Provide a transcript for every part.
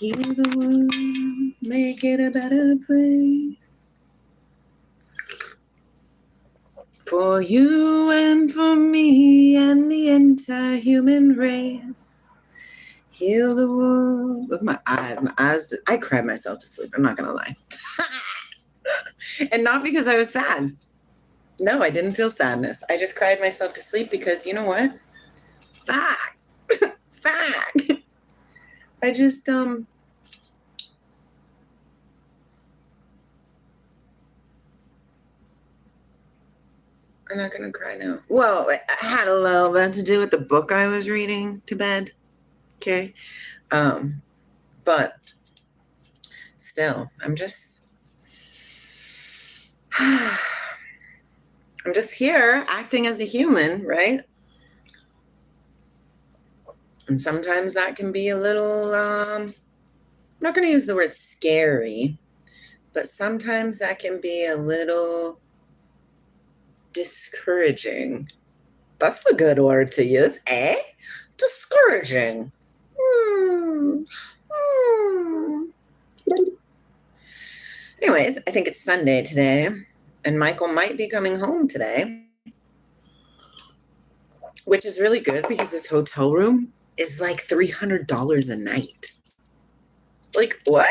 Heal the world, make it a better place. For you and for me and the entire human race. Heal the world. Look at my eyes. I cried myself to sleep. I'm not going to lie. And not because I was sad. No, I didn't feel sadness. I just cried myself to sleep because, you know what? Fuck. I just, I'm not going to cry now. Well, it had a little bit to do with the book I was reading to bed. Okay. But still, I'm just here acting as a human, right? And sometimes that can be a little, I'm not going to use the word scary, but sometimes that can be a little discouraging. That's the good word to use, eh? Discouraging. Anyways, I think it's Sunday today, and Michael might be coming home today, which is really good because this hotel room is like $300 a night. Like, what?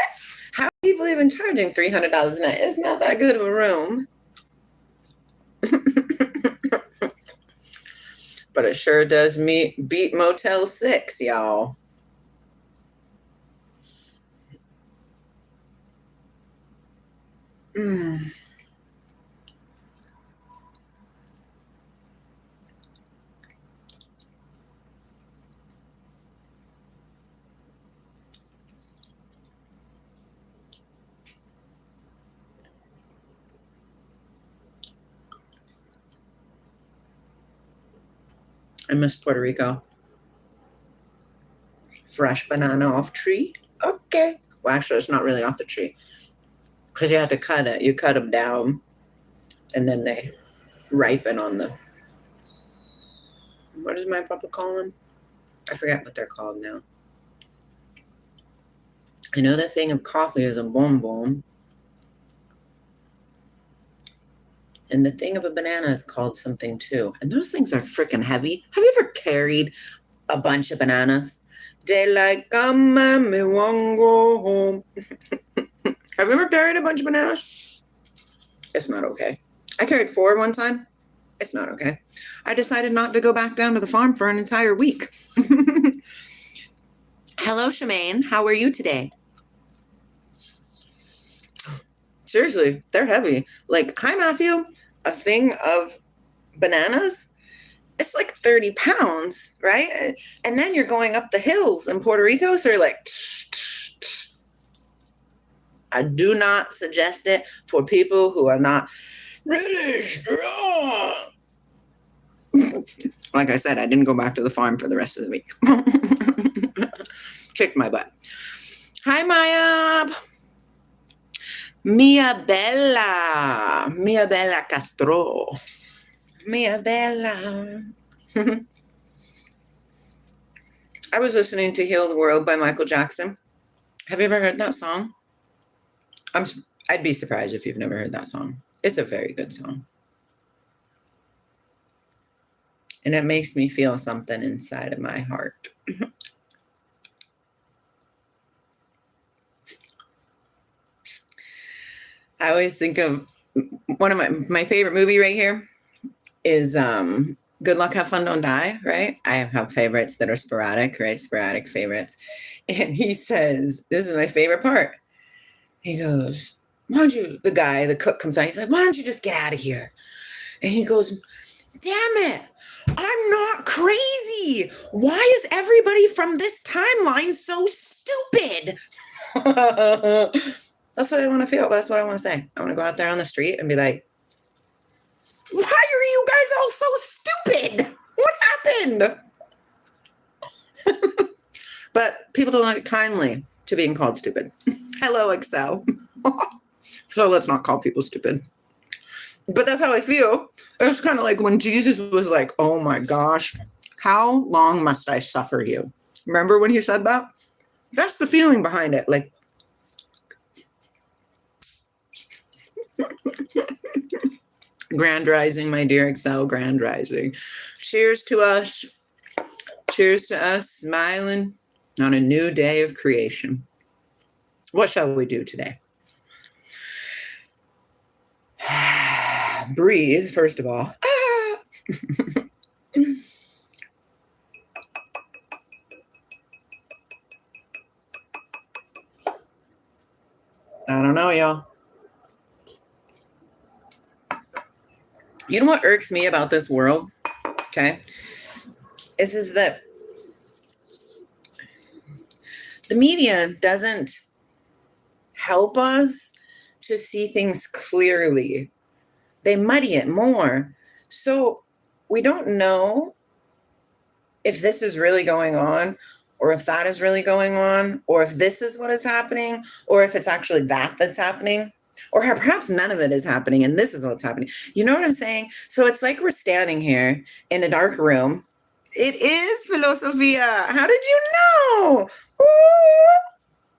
How are people even charging $300 a night? It's not that good of a room. But it sure does beat Motel 6, y'all. I miss Puerto Rico. Fresh banana off tree. Okay. Well, actually, it's not really off the tree because you have to cut it. You cut them down, and then they ripen on the. What does my papa call them? I forget what they're called now. I know the thing of coffee is a bonbon, and the thing of a banana is called something too. And those things are freaking heavy. Have you ever carried a bunch of bananas? They like, come on, me want go home. Have you ever carried a bunch of bananas? It's not okay. I carried 4 one time. It's not okay. I decided not to go back down to the farm for an entire week. Hello, Shemaine. How are you today? Seriously, they're heavy. Like, hi, Matthew. A thing of bananas, it's like 30 pounds, right? And then you're going up the hills in Puerto Rico, so you're like, I do not suggest it for people who are not really strong. Like I said, I didn't go back to the farm for the rest of the week. Kicked my butt. Hi, Maya. Mia Bella Castro. Mia Bella. I was listening to Heal the World by Michael Jackson. Have you ever heard that song? I'd be surprised if you've never heard that song. It's a very good song. And it makes me feel something inside of my heart. I always think of one of my favorite movie right here is Good Luck, Have Fun, Don't Die, right? I have favorites that are sporadic, right? Sporadic favorites. And he says, this is my favorite part. He goes, why don't you, the cook comes out, he's like, why don't you just get out of here? And he goes, damn it, I'm not crazy. Why is everybody from this timeline so stupid? That's what I want to feel. That's what I want to say. I want to go out there on the street and be like, why are you guys all so stupid? What happened? But people don't like kindly to being called stupid. Hello, Excel. So let's not call people stupid. But that's how I feel. It's kind of like when Jesus was like, oh my gosh, how long must I suffer you? Remember when he said that? That's the feeling behind it. Like, grand rising, my dear Excel, grand rising. Cheers to us. Cheers to us smiling on a new day of creation. What shall we do today? Breathe, first of all. I don't know, y'all. You know what irks me about this world? Okay. Is that the media doesn't help us to see things clearly. They muddy it more. So we don't know if this is really going on, or if that is really going on, or if this is what is happening, or if it's actually that's happening, or perhaps none of it is happening and this is what's happening. You know what I'm saying? So it's like we're standing here in a dark room. It is Philosophia. How did you know? Ooh,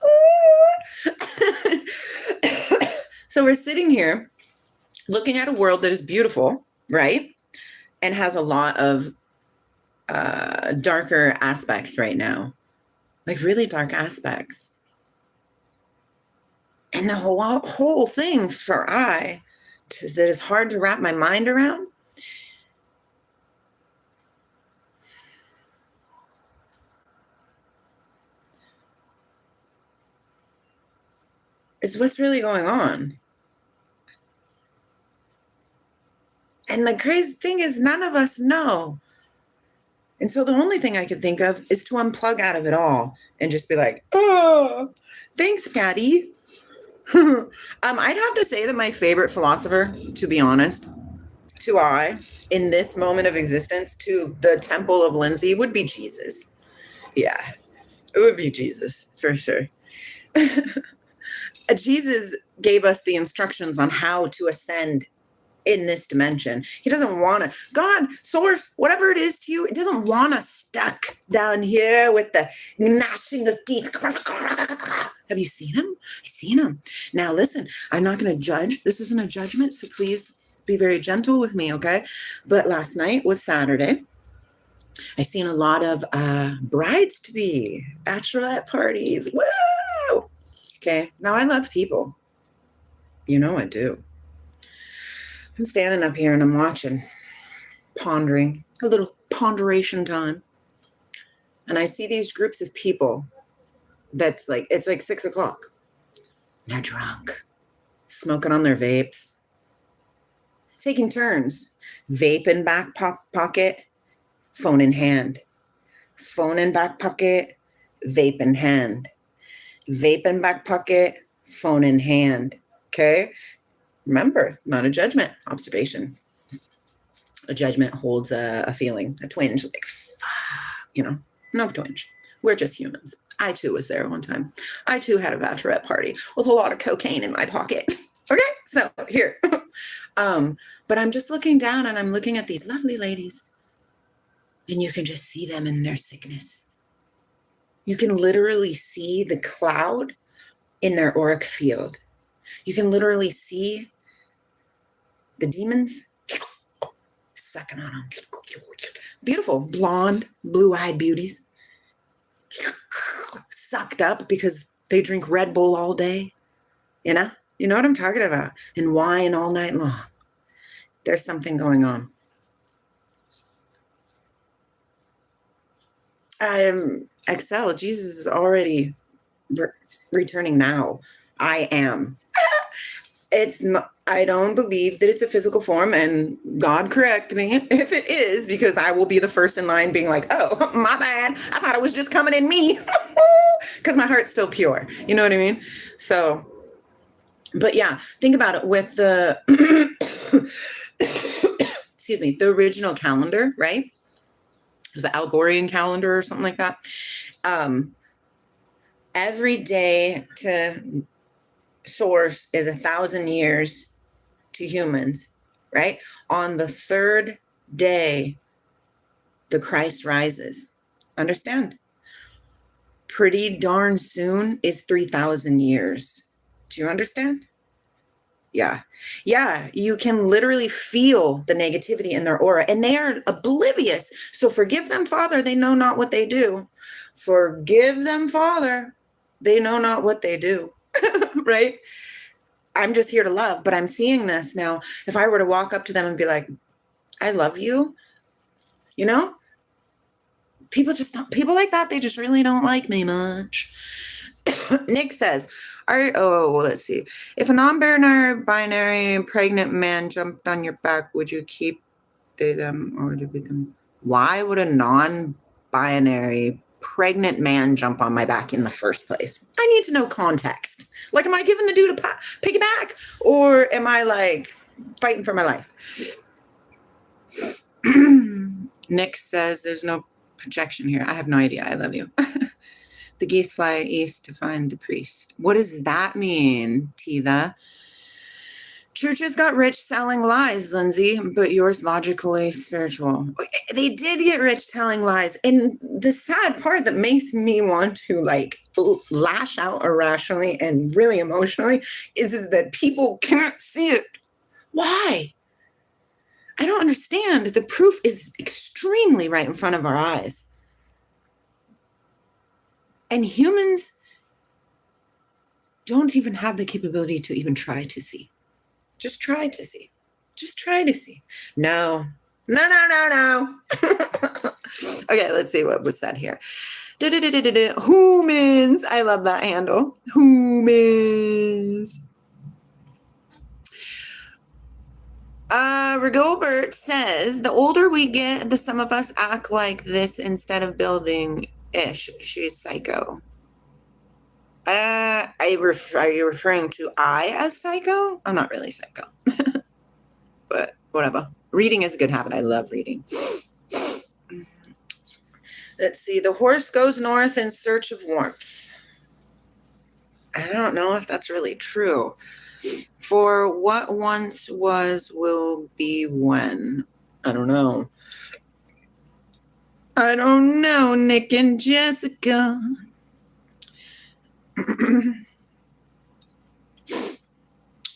ooh. So we're sitting here looking at a world that is beautiful, right? And has a lot of darker aspects right now, like really dark aspects. And the whole thing for that is hard to wrap my mind around is what's really going on. And the crazy thing is none of us know. And so the only thing I could think of is to unplug out of it all and just be like, oh, thanks, Patty. I'd have to say that my favorite philosopher, to be honest, in this moment of existence, to the Temple of Lindsay, would be Jesus. Yeah, it would be Jesus, for sure. Jesus gave us the instructions on how to ascend in this dimension. He doesn't want to, God, source, whatever it is to you, it doesn't want us stuck down here with the gnashing of teeth. Have you seen him? I've seen him. Now listen, I'm not going to judge. This isn't a judgment, so please be very gentle with me, okay? But last night was Saturday. I seen a lot of brides-to-be, bachelorette parties. Woo! Okay, now I love people. You know I do. I'm standing up here and I'm watching, pondering, a little ponderation time. And I see these groups of people it's like 6 o'clock. They're drunk, smoking on their vapes, taking turns, vape in back pocket, phone in hand, phone in back pocket, vape in hand, vape in back pocket, phone in hand. Okay. Remember, not a judgment, observation. A judgment holds a feeling, a twinge, like, no twinge. We're just humans. I too was there one time. I too had a bachelorette party with a lot of cocaine in my pocket. Okay, so here. But I'm just looking down and I'm looking at these lovely ladies, and you can just see them in their sickness. You can literally see the cloud in their auric field. You can literally see the demons sucking on them. Beautiful, blonde, blue-eyed beauties. Sucked up because they drink Red Bull all day. You know what I'm talking about. And wine all night long. There's something going on. Excel, Jesus is already returning now. I am. I don't believe that it's a physical form, and God correct me if it is, because I will be the first in line being like, oh, my bad. I thought it was just coming in me because my heart's still pure. You know what I mean? So, but yeah, think about it with the, excuse me, the original calendar, right? It was the Algorian calendar or something like that. Every day to source is 1,000 years to humans, right? On the third day, the Christ rises. Understand? pretty darn soon is 3,000 years. Do you understand? Yeah. Yeah. You can literally feel the negativity in their aura, and they are oblivious. So forgive them, Father. They know not what they do. Forgive them, Father. They know not what they do. Right? I'm just here to love, but I'm seeing this now. If I were to walk up to them and be like, I love you, you know, people like that, they just really don't like me much. Nick says, let's see. If a non-binary pregnant man jumped on your back, would you keep them, or would you beat them? Why would a non-binary pregnant man jump on my back in the first place? I need to know context. Like, am I giving the dude a piggyback, or am I like fighting for my life? Nick says there's no projection here. I have no idea. I love you. The geese fly east to find the priest. What does that mean, Titha? Churches got rich selling lies, Lindsay, but yours logically spiritual. They did get rich telling lies. And the sad part that makes me want to like lash out irrationally and really emotionally is that people can't see it. Why? I don't understand. The proof is extremely right in front of our eyes. And humans don't even have the capability to even try to see. Just try to see. Just try to see. No. Okay, let's see what was said here. Humans. I love that handle. Humans. Rigobert says, the older we get, the some of us act like this instead of building ish. She's psycho. Are you referring to I as psycho? I'm not really psycho. But whatever. Reading is a good habit. I love reading. Let's see. The horse goes north in search of warmth. I don't know if that's really true. For what once was will be when. I don't know. I don't know, Nick and Jessica.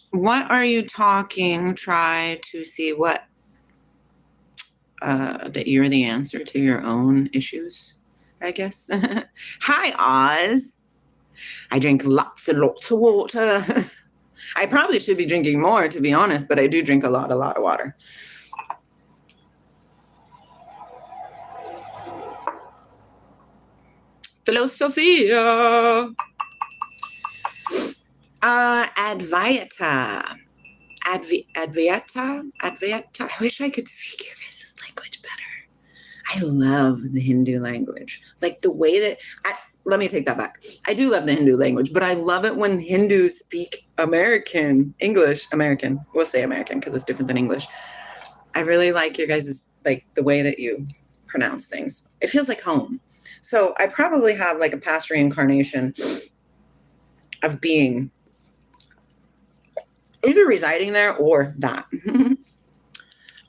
What are you talking? Try to see what? That you're the answer to your own issues, I guess. Hi, Oz. I drink lots and lots of water. I probably should be drinking more, to be honest, but I do drink a lot of water. Philosophia. Advaita. I wish I could speak your guys' language better. I love the Hindu language. Like the way that, let me take that back. I do love the Hindu language, but I love it when Hindus speak American. We'll say American because it's different than English. I really like your guys' like the way that you pronounce things. It feels like home. So I probably have like a past reincarnation of being either residing there or that.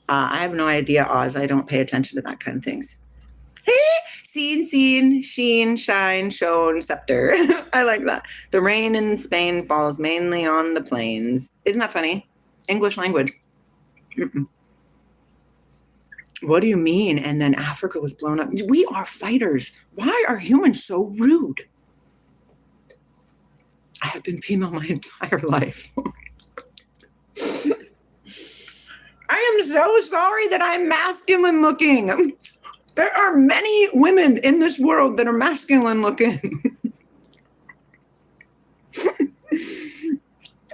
I have no idea, Oz. I don't pay attention to that kind of things. Seen, sheen, shine, shone, scepter. I like that. The rain in Spain falls mainly on the plains. Isn't that funny? English language. What do you mean? And then Africa was blown up. We are fighters. Why are humans so rude? I have been female my entire life. I am so sorry that I'm masculine looking. There are many women in this world that are masculine looking.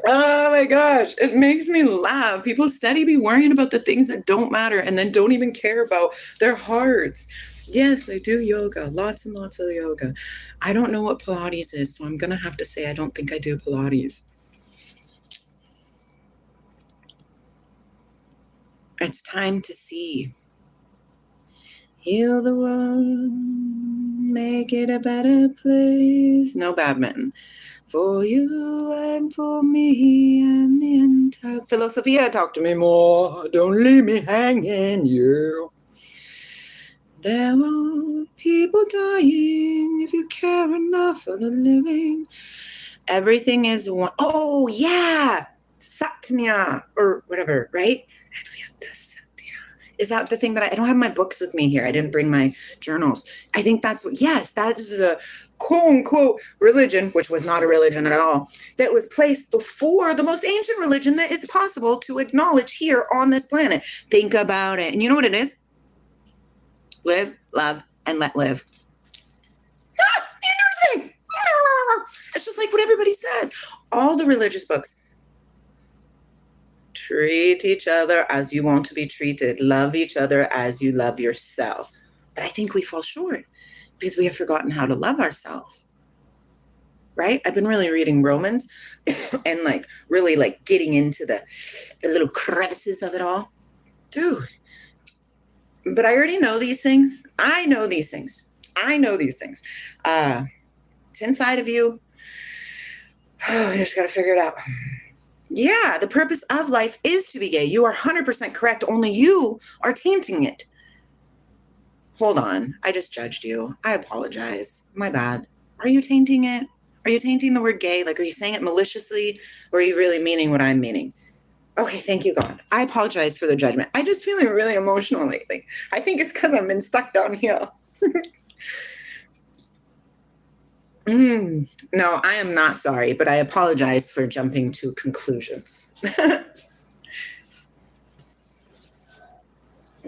Oh my gosh, it makes me laugh. People steady be worrying about the things that don't matter and then don't even care about their hearts. Yes, I do yoga, lots and lots of yoga. I don't know what Pilates is, so I'm going to have to say I don't think I do Pilates. It's time to see. Heal the world, make it a better place. No badminton. For you and for me and the entire Philosophia, talk to me more. Don't leave me hanging, you. There are people dying if you care enough for the living. Everything is one. Oh, yeah. Satya or whatever, right? Is that the thing that I don't have my books with me here? I didn't bring my journals. I think that's what, yes, that is the quote unquote religion, which was not a religion at all, that was placed before the most ancient religion that is possible to acknowledge here on this planet. Think about it. And you know what it is? Live, love, and let live. Interesting. It's just like what everybody says. All the religious books. Treat each other as you want to be treated. Love each other as you love yourself. But I think we fall short because we have forgotten how to love ourselves. Right? I've been really reading Romans and like really like getting into the little crevices of it all. Dude. But I already know these things. I know these things. It's inside of you. Oh, you just got to figure it out. Yeah, the purpose of life is to be gay. You are 100% correct. Only you are tainting it. Hold on. I just judged you. I apologize. My bad. Are you tainting it? Are you tainting the word gay? Like, are you saying it maliciously? Or are you really meaning what I'm meaning? Okay, thank you, God. I apologize for the judgment. I'm just feeling really emotional lately. I think it's because I've been stuck down here. No, I am not sorry, but I apologize for jumping to conclusions.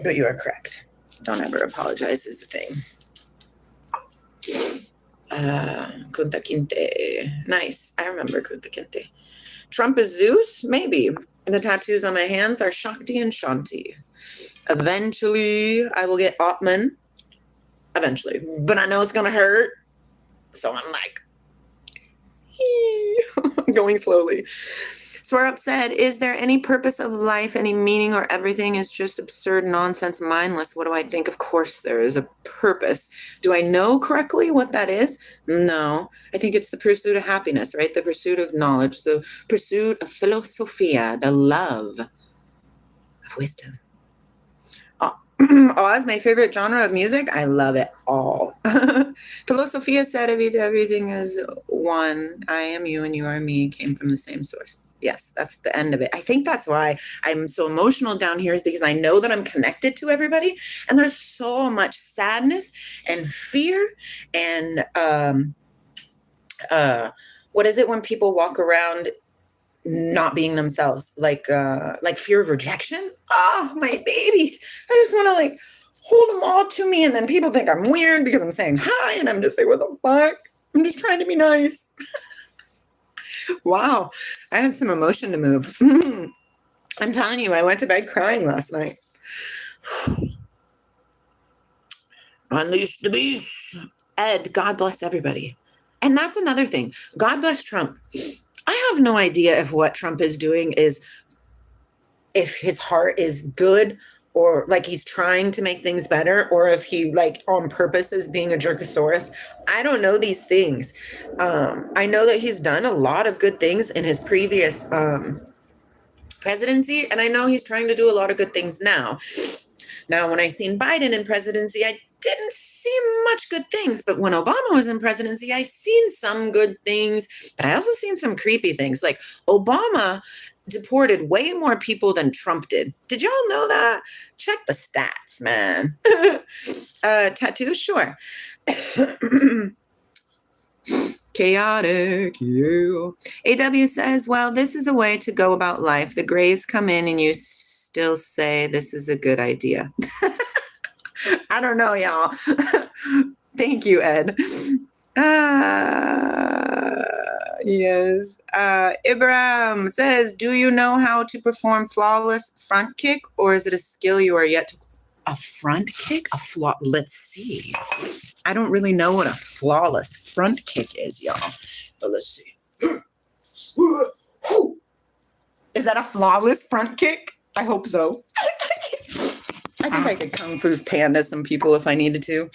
But you are correct. Don't ever apologize is the thing. Kunta Kinte. Nice. I remember Kunta Kinte. Trump is Zeus? Maybe. The tattoos on my hands are Shakti and Shanti. Eventually, I will get Atman. Eventually. But I know it's going to hurt. So I'm like, going slowly. Swear said, is there any purpose of life, any meaning, or everything is just absurd nonsense, mindless? What do I think? Of course there is a purpose. Do I know correctly what that is? No. I think it's the pursuit of happiness, right? The pursuit of knowledge, the pursuit of philosophia, the love of wisdom. Oz, my favorite genre of music. I love it all. Philosophia said everything is one. I am you and you are me, came from the same source. Yes, that's the end of it. I think that's why I'm so emotional down here is because I know that I'm connected to everybody. And there's so much sadness and fear and what is it when people walk around not being themselves, like fear of rejection. Oh, my babies. I just want to like hold them all to me. And then people think I'm weird because I'm saying hi. And I'm just like, what the fuck? I'm just trying to be nice. Wow. I have some emotion to move. I'm telling you, I went to bed crying last night. Unleash the beast. Ed, God bless everybody. And that's another thing. God bless Trump. I have no idea if what Trump is doing is, if his heart is good or like he's trying to make things better, or if he like on purpose is being a jerkosaurus. I don't know these things. I know that he's done a lot of good things in his previous presidency, and I know he's trying to do a lot of good things now. Now, when I seen Biden in presidency, I didn't see much good things, but when Obama was in presidency, I seen some good things, but I also seen some creepy things. Like Obama deported way more people than Trump did. Did y'all know that? Check the stats, man. Tattoos, sure. Chaotic, yeah. AW says, well, this is a way to go about life. The grays come in and you still say this is a good idea. I don't know, y'all. Thank you, Ed. Yes. Ibrahim says, do you know how to perform flawless front kick, or is it a skill you are yet to... A front kick? Let's see. I don't really know what a flawless front kick is, y'all. But let's see. Is that a flawless front kick? I hope so. I think I could Kung Fu Panda some people if I needed to.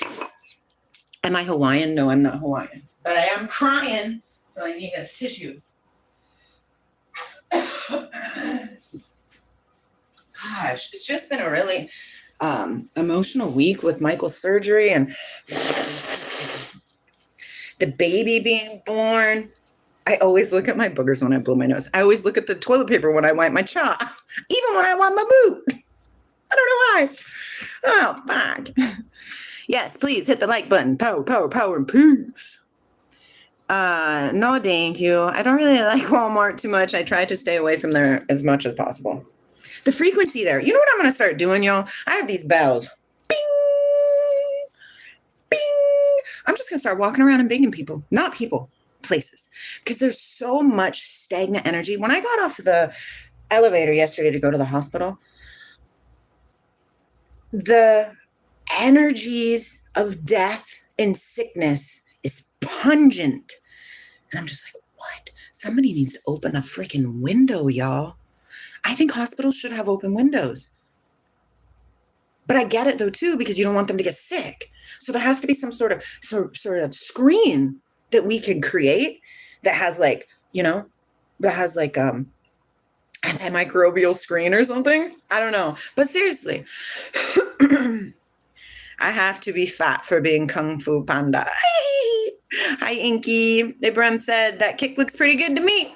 Am I Hawaiian? No, I'm not Hawaiian. But I am crying, so I need a tissue. Gosh, it's just been a really emotional week with Michael's surgery and the baby being born. I always look at my boogers when I blow my nose. I always look at the toilet paper when I wipe my chaw, even when I wipe my boot. I don't know why. Oh, fuck. Yes, please hit the like button. Power, power, power, and peace. No, thank you. I don't really like Walmart too much. I try to stay away from there as much as possible. The frequency there. You know what I'm going to start doing, y'all? I have these bells. Bing! Bing! I'm just going to start walking around and binging people. Not people. Places. Because there's so much stagnant energy. When I got off the elevator yesterday to go to the hospital, the energies of death and sickness is pungent. And I'm just like, what? Somebody needs to open a freaking window, y'all. I think hospitals should have open windows. But I get it though too, because you don't want them to get sick. So there has to be some sort of screen that we can create that has like, antimicrobial screen or something. I don't know. But seriously, I have to be fat for being Kung Fu Panda. Hi, Inky. Ibrahim said, that kick looks pretty good to me.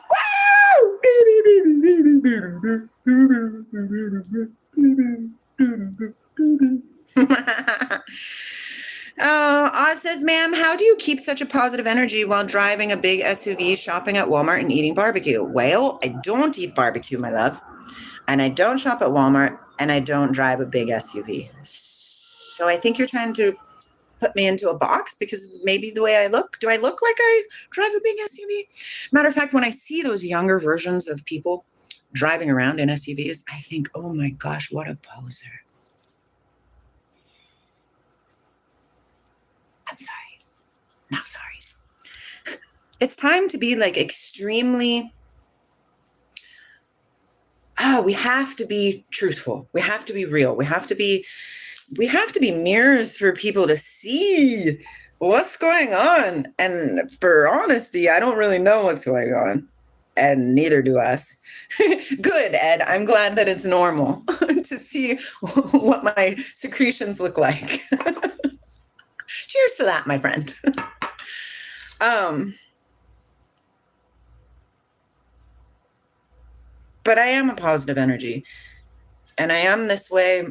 Oz says, ma'am, how do you keep such a positive energy while driving a big SUV, shopping at Walmart, and eating barbecue? Well, I don't eat barbecue, my love. And I don't shop at Walmart, and I don't drive a big SUV. So I think you're trying to put me into a box because maybe the way I look, do I look like I drive a big SUV? Matter of fact, when I see those younger versions of people driving around in SUVs, I think, oh my gosh, what a poser. I'm sorry. Not sorry. It's time to be like extremely, we have to be truthful. We have to be real. We have to be mirrors for people to see what's going on. And for honesty, I don't really know what's going on. And neither do us. Good, Ed. I'm glad that it's normal to see what my secretions look like. Cheers to that, my friend. But I am a positive energy. And I am this way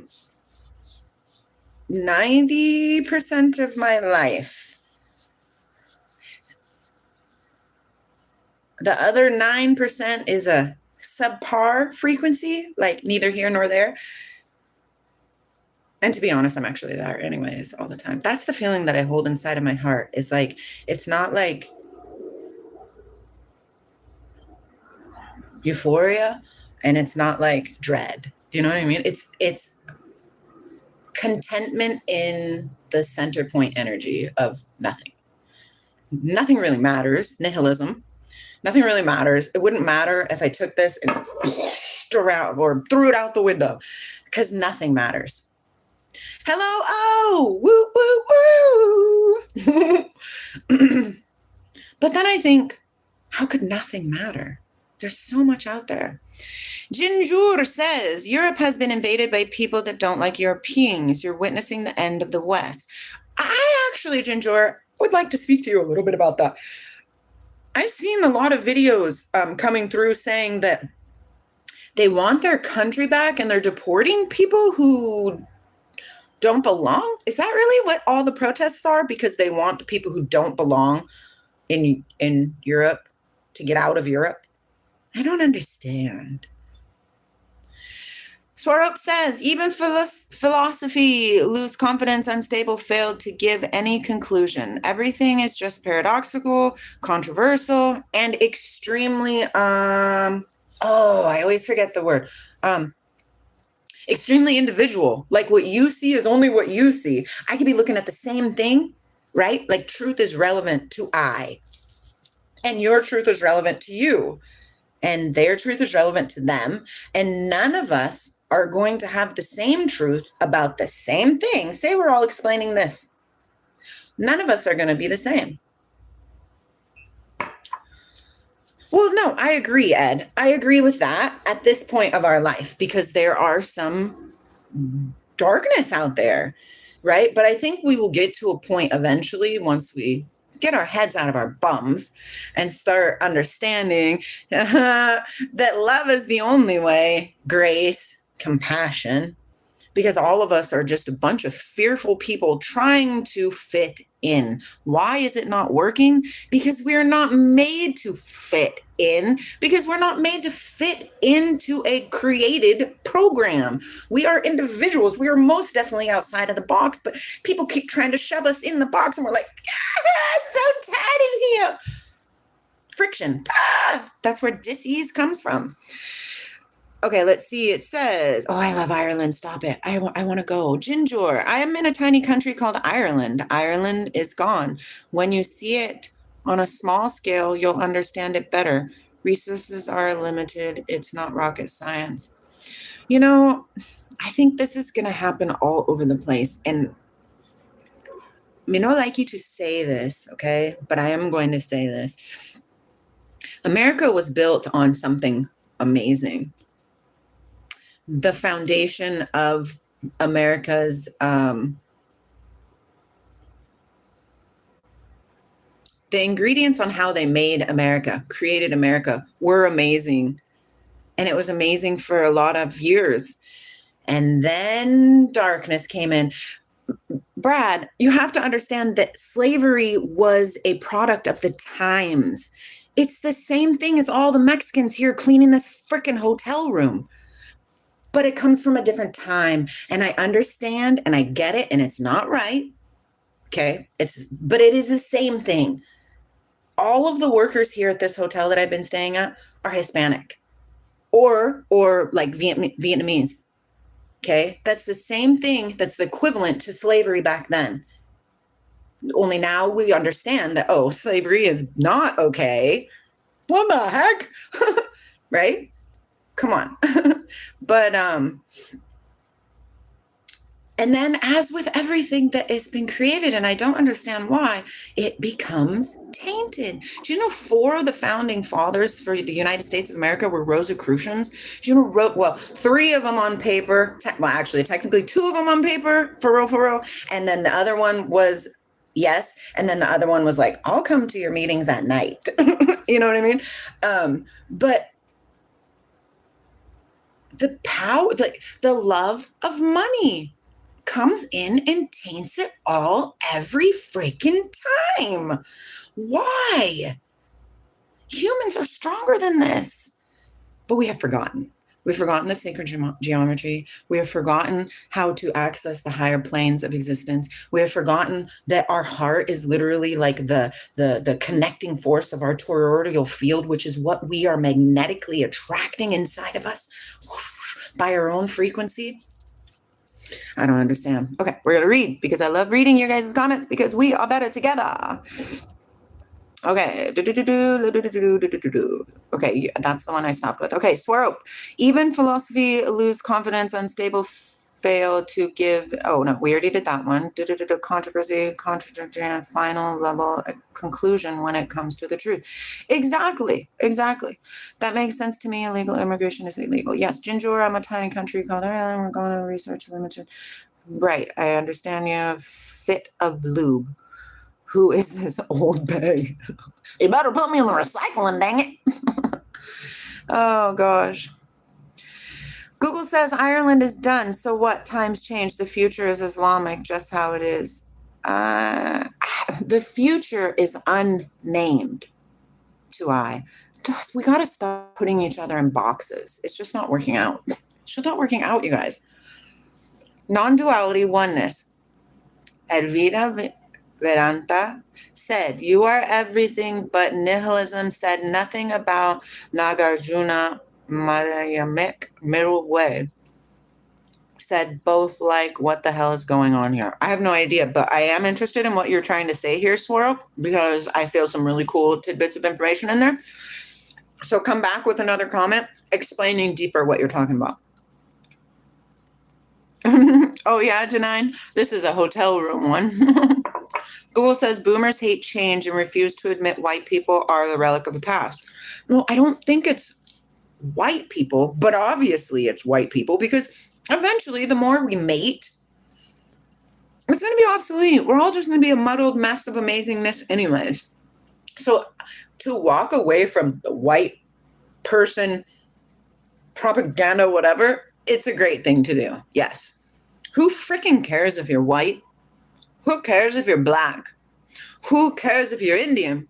90% of my life. The other 9% is a subpar frequency, like neither here nor there. And to be honest, I'm actually there anyways all the time. That's the feeling that I hold inside of my heart. Is like, it's not like euphoria and it's not like dread. You know what I mean? It's contentment in the center point energy of nothing. Nothing really matters. Nihilism. Nothing really matters. It wouldn't matter if I took this and around or threw it out the window because nothing matters. Hello, woo, woo, woo. But then I think, how could nothing matter? There's so much out there. Jinjur says, Europe has been invaded by people that don't like Europeans. You're witnessing the end of the West. I actually, Jinjur, would like to speak to you a little bit about that. I've seen a lot of videos coming through saying that they want their country back and they're deporting people who don't belong. Is that really what all the protests are? Because they want the people who don't belong in Europe to get out of Europe? I don't understand. Swarup says, even philosophy, lose confidence, unstable, failed to give any conclusion. Everything is just paradoxical, controversial, and extremely, I always forget the word. Extremely individual. Like what you see is only what you see. I could be looking at the same thing, right? Like truth is relevant to I, and your truth is relevant to you, and their truth is relevant to them. And none of us are going to have the same truth about the same thing. Say we're all explaining this. None of us are going to be the same. Well, no, I agree, Ed. I agree with that at this point of our life, because there are some darkness out there, right? But I think we will get to a point eventually once we get our heads out of our bums and start understanding that love is the only way, grace, compassion, because all of us are just a bunch of fearful people trying to fit in. Why is it not working? Because we're not made to fit in, because we're not made to fit into a created program. We are individuals. We are most definitely outside of the box, but people keep trying to shove us in the box and we're like, it's so tight in here. Friction. That's where disease comes from. Okay, let's see. It says, oh, I love Ireland. Stop it. I want to go. Ginger, I am in a tiny country called Ireland. Ireland is gone. When you see it on a small scale, you'll understand it better. Resources are limited. It's not rocket science. You know, I think this is going to happen all over the place. And me not like you to say this, okay? But I am going to say this. America was built on something amazing. The foundation of America's the ingredients on how they made America, created America, were amazing. And it was amazing for a lot of years. And then darkness came in. Brad, you have to understand that slavery was a product of the times. It's the same thing as all the Mexicans here cleaning this freaking hotel room. But it comes from a different time, and I understand, and I get it, and it's not right, okay? But it is the same thing. All of the workers here at this hotel that I've been staying at are Hispanic, or like Vietnamese, okay? That's the same thing. That's the equivalent to slavery back then. Only now we understand that, oh, slavery is not okay. What the heck? Right? Come on. But, and then as with everything that has been created, and I don't understand why, it becomes tainted. Do you know 4 of the founding fathers for the United States of America were Rosicrucians? Do you know, 3 of them on paper, actually technically 2 of them on paper, for real, and then the other one was, yes, and then the other one was like, I'll come to your meetings at night. You know what I mean? But the power, the love of money comes in and taints it all every freaking time. Why? Humans are stronger than this. But we have forgotten. We've forgotten the sacred geometry. We have forgotten how to access the higher planes of existence. We have forgotten that our heart is literally like the connecting force of our toroidal field, which is what we are magnetically attracting inside of us by our own frequency. I don't understand. Okay, we're going to read because I love reading your guys' comments because we are better together. Okay. Okay, that's the one I stopped with. Okay, Swarope. Even philosophy lose confidence, unstable, fail to give. Oh, no, we already did that one. Controversy, contradiction, final level conclusion when it comes to the truth. Exactly. That makes sense to me. Illegal immigration is illegal. Yes, Ginger, I'm a tiny country called Ireland. We're going to research limited. Right, I understand you. Fit of lube. Who is this old bag? You better put me in the recycling, dang it. Oh, gosh. Google says Ireland is done. So what? Times change. The future is Islamic, just how it is. The future is unnamed to I. We got to stop putting each other in boxes. It's just not working out. It's just not working out, you guys. Non-duality, oneness. Advaita Vedanta said, you are everything, but nihilism said nothing about Nagarjuna Madhyamik, middle way. Said both like, what the hell is going on here? I have no idea, but I am interested in what you're trying to say here, Swirl, because I feel some really cool tidbits of information in there. So come back with another comment explaining deeper what you're talking about. Oh yeah, Janine, this is a hotel room one. Google says boomers hate change and refuse to admit white people are the relic of the past. Well, I don't think it's white people, but obviously it's white people because Eventually, the more we mate, it's going to be obsolete. We're all just going to be a muddled mess of amazingness anyways. So to walk away from the white person propaganda, whatever, it's a great thing to do. Yes. Who freaking cares if you're white? Who cares if you're black? Who cares if you're Indian?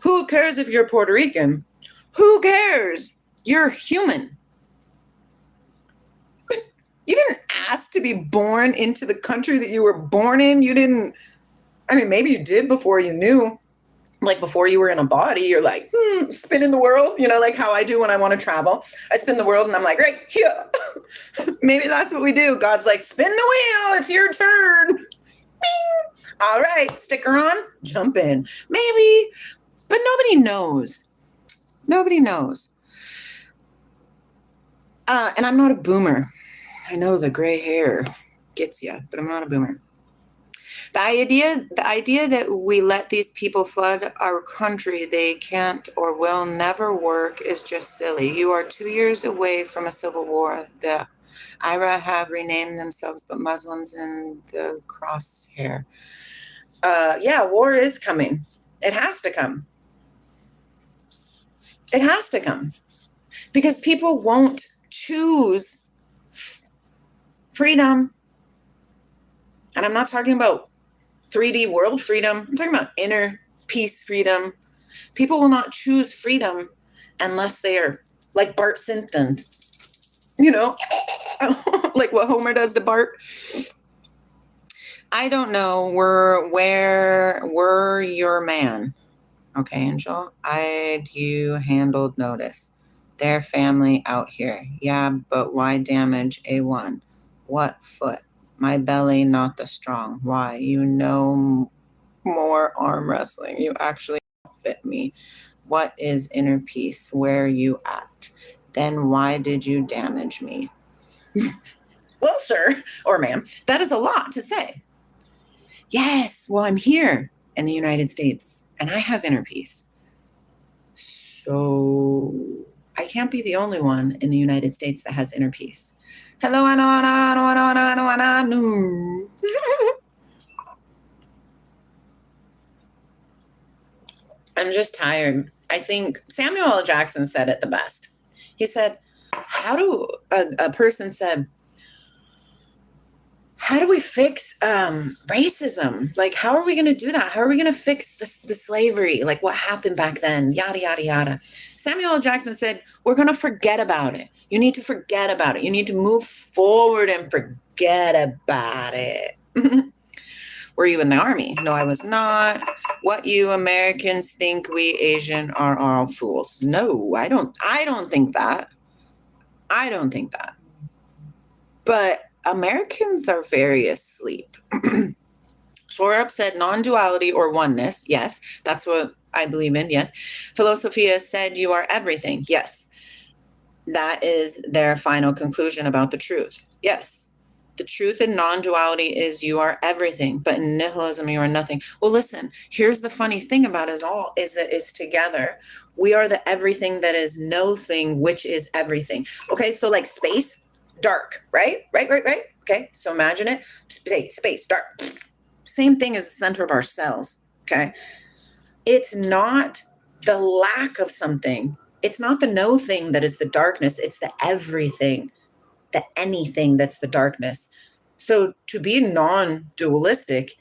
Who cares if you're Puerto Rican? Who cares? You're human. You didn't ask to be born into the country that you were born in. You didn't, I mean, maybe you did before you knew. Like before you were in a body, you're like, spinning the world, you know, like how I do when I want to travel. I spin the world and I'm like, right here. Maybe that's what we do. God's like, spin the wheel. It's your turn. Bing. All right, sticker on, jump in. Maybe, but nobody knows. Nobody knows. And I'm not a boomer. I know the gray hair gets you, but I'm not a boomer. The idea that we let these people flood our country, they can't or will never work, is just silly. You are 2 years away from a civil war. The IRA have renamed themselves, but Muslims in the crosshair. Yeah, war is coming. It has to come. It has to come. Because people won't choose freedom. And I'm not talking about 3D world freedom. I'm talking about inner peace freedom. People will not choose freedom unless they are like Bart Simpson, you know, like what Homer does to Bart. I don't know. Where were your man? Okay, Angel. You handled notice. Their family out here. Yeah, but why damage A1? What foot? My belly, not the strong. Why? You know more arm wrestling. You actually fit me. What is inner peace? Where you at? Then why did you damage me? Well, sir, or ma'am, that is a lot to say. Yes, well, I'm here in the United States, and I have inner peace. So I can't be the only one in the United States that has inner peace. Hello, I know. I'm just tired. I think Samuel L. Jackson said it the best. He said, a person said, how do we fix racism? Like, how are we going to do that? How are we going to fix the slavery? Like, what happened back then? Yada, yada, yada. Samuel L. Jackson said, we're going to forget about it. You need to forget about it. You need to move forward and forget about it. Were you in the army? No, I was not. What you Americans think we Asian are all fools. No, I don't think that. I don't think that. But Americans are very asleep. Swarup said non-duality or oneness. Yes, that's what I believe in. Yes. Philosophia said you are everything. Yes. That is their final conclusion about the truth. Yes. The truth in non-duality is you are everything, but in nihilism you are nothing. Well, listen, here's the funny thing about us all is that it's together. We are the everything that is no thing, which is everything. Okay, so like space, dark, right? Right. Okay, so imagine it. Space, dark. Same thing as the center of our cells, okay? It's not the lack of something. It's not the no thing that is the darkness. It's the everything, the anything that's the darkness. So to be non-dualistic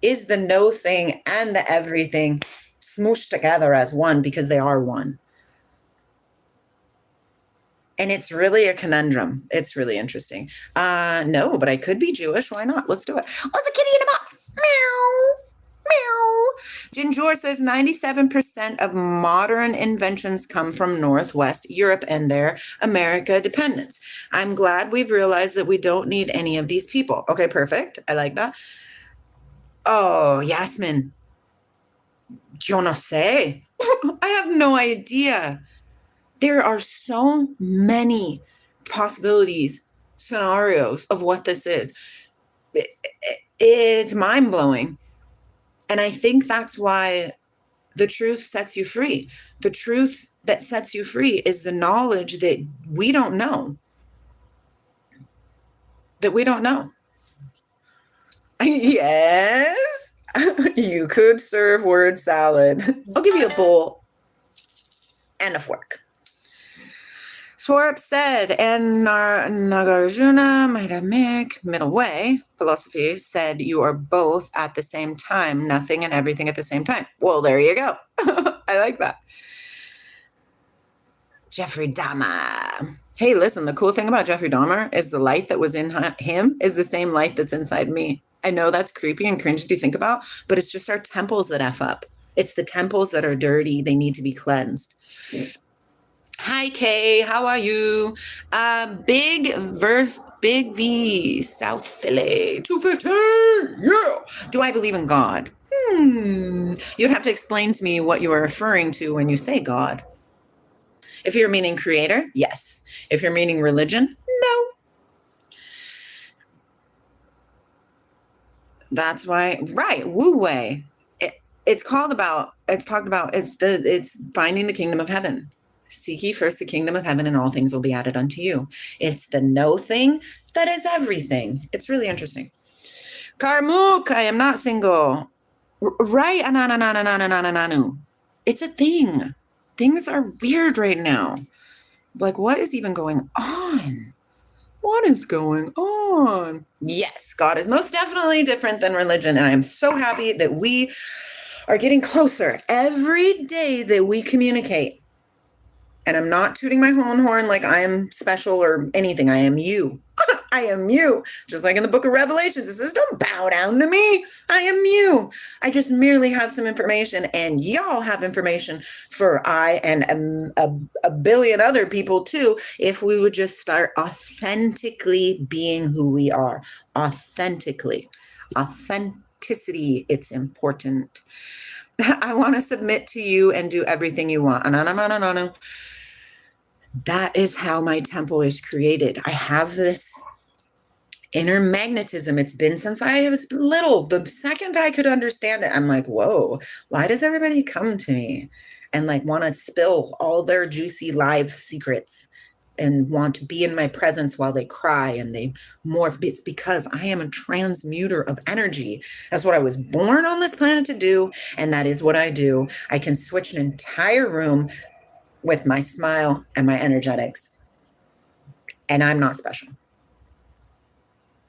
is the no thing and the everything smooshed together as one because they are one. And it's really a conundrum. It's really interesting. No, but I could be Jewish. Why not? Let's do it. Oh, it's a kitty in a box. Meow. Meow. Ginjor says 97% of modern inventions come from Northwest Europe and their America dependence. I'm glad we've realized that we don't need any of these people. Okay, perfect. I like that. Oh, Yasmin. Yo no sé. I have no idea. There are so many possibilities, scenarios of what this is. It's mind-blowing. And I think that's why the truth sets you free. The truth that sets you free is the knowledge that we don't know. that we don't know. Yes, you could serve word salad. I'll give you a bowl and a fork. Swarup said, and Nagarjuna, Madhyamik, middle way, philosophy, said you are both at the same time, nothing and everything at the same time. Well, there you go. I like that. Jeffrey Dahmer. Hey, listen, the cool thing about Jeffrey Dahmer is the light that was in him is the same light that's inside me. I know that's creepy and cringy to think about, but it's just our temples that F up. It's the temples that are dirty. They need to be cleansed. Hi, Kay. How are you? Big V, South Philly. 215. Yeah. Do I believe in God? You'd have to explain to me what you are referring to when you say God. If you're meaning creator, yes. If you're meaning religion, no. That's why, right? Wu Wei. It's talked about. It's finding the kingdom of heaven. Seek ye first the kingdom of heaven, and all things will be added unto you. It's the no thing that is everything. It's really interesting. Karmuk, I am not single. Right? Ananananananananu. It's a thing. Things are weird right now. Like, what is even going on? What is going on? Yes, God is most definitely different than religion. And I am so happy that we are getting closer every day that we communicate. And I'm not tooting my own horn like I am special or anything. I am you. I am you. Just like in the book of Revelations, it says, don't bow down to me. I am you. I just merely have some information, and y'all have information for I and a billion other people too, if we would just start authentically being who we are. Authentically. Authenticity, it's important. I want to submit to you and do everything you want. That is how my temple is created. I have this inner magnetism. It's been since I was little. The second I could understand it, I'm like, whoa, why does everybody come to me and like want to spill all their juicy live secrets and want to be in my presence while they cry and they morph? It's because I am a transmuter of energy. That's what I was born on this planet to do, and that is what I do. I can switch an entire room with my smile and my energetics. And I'm not special.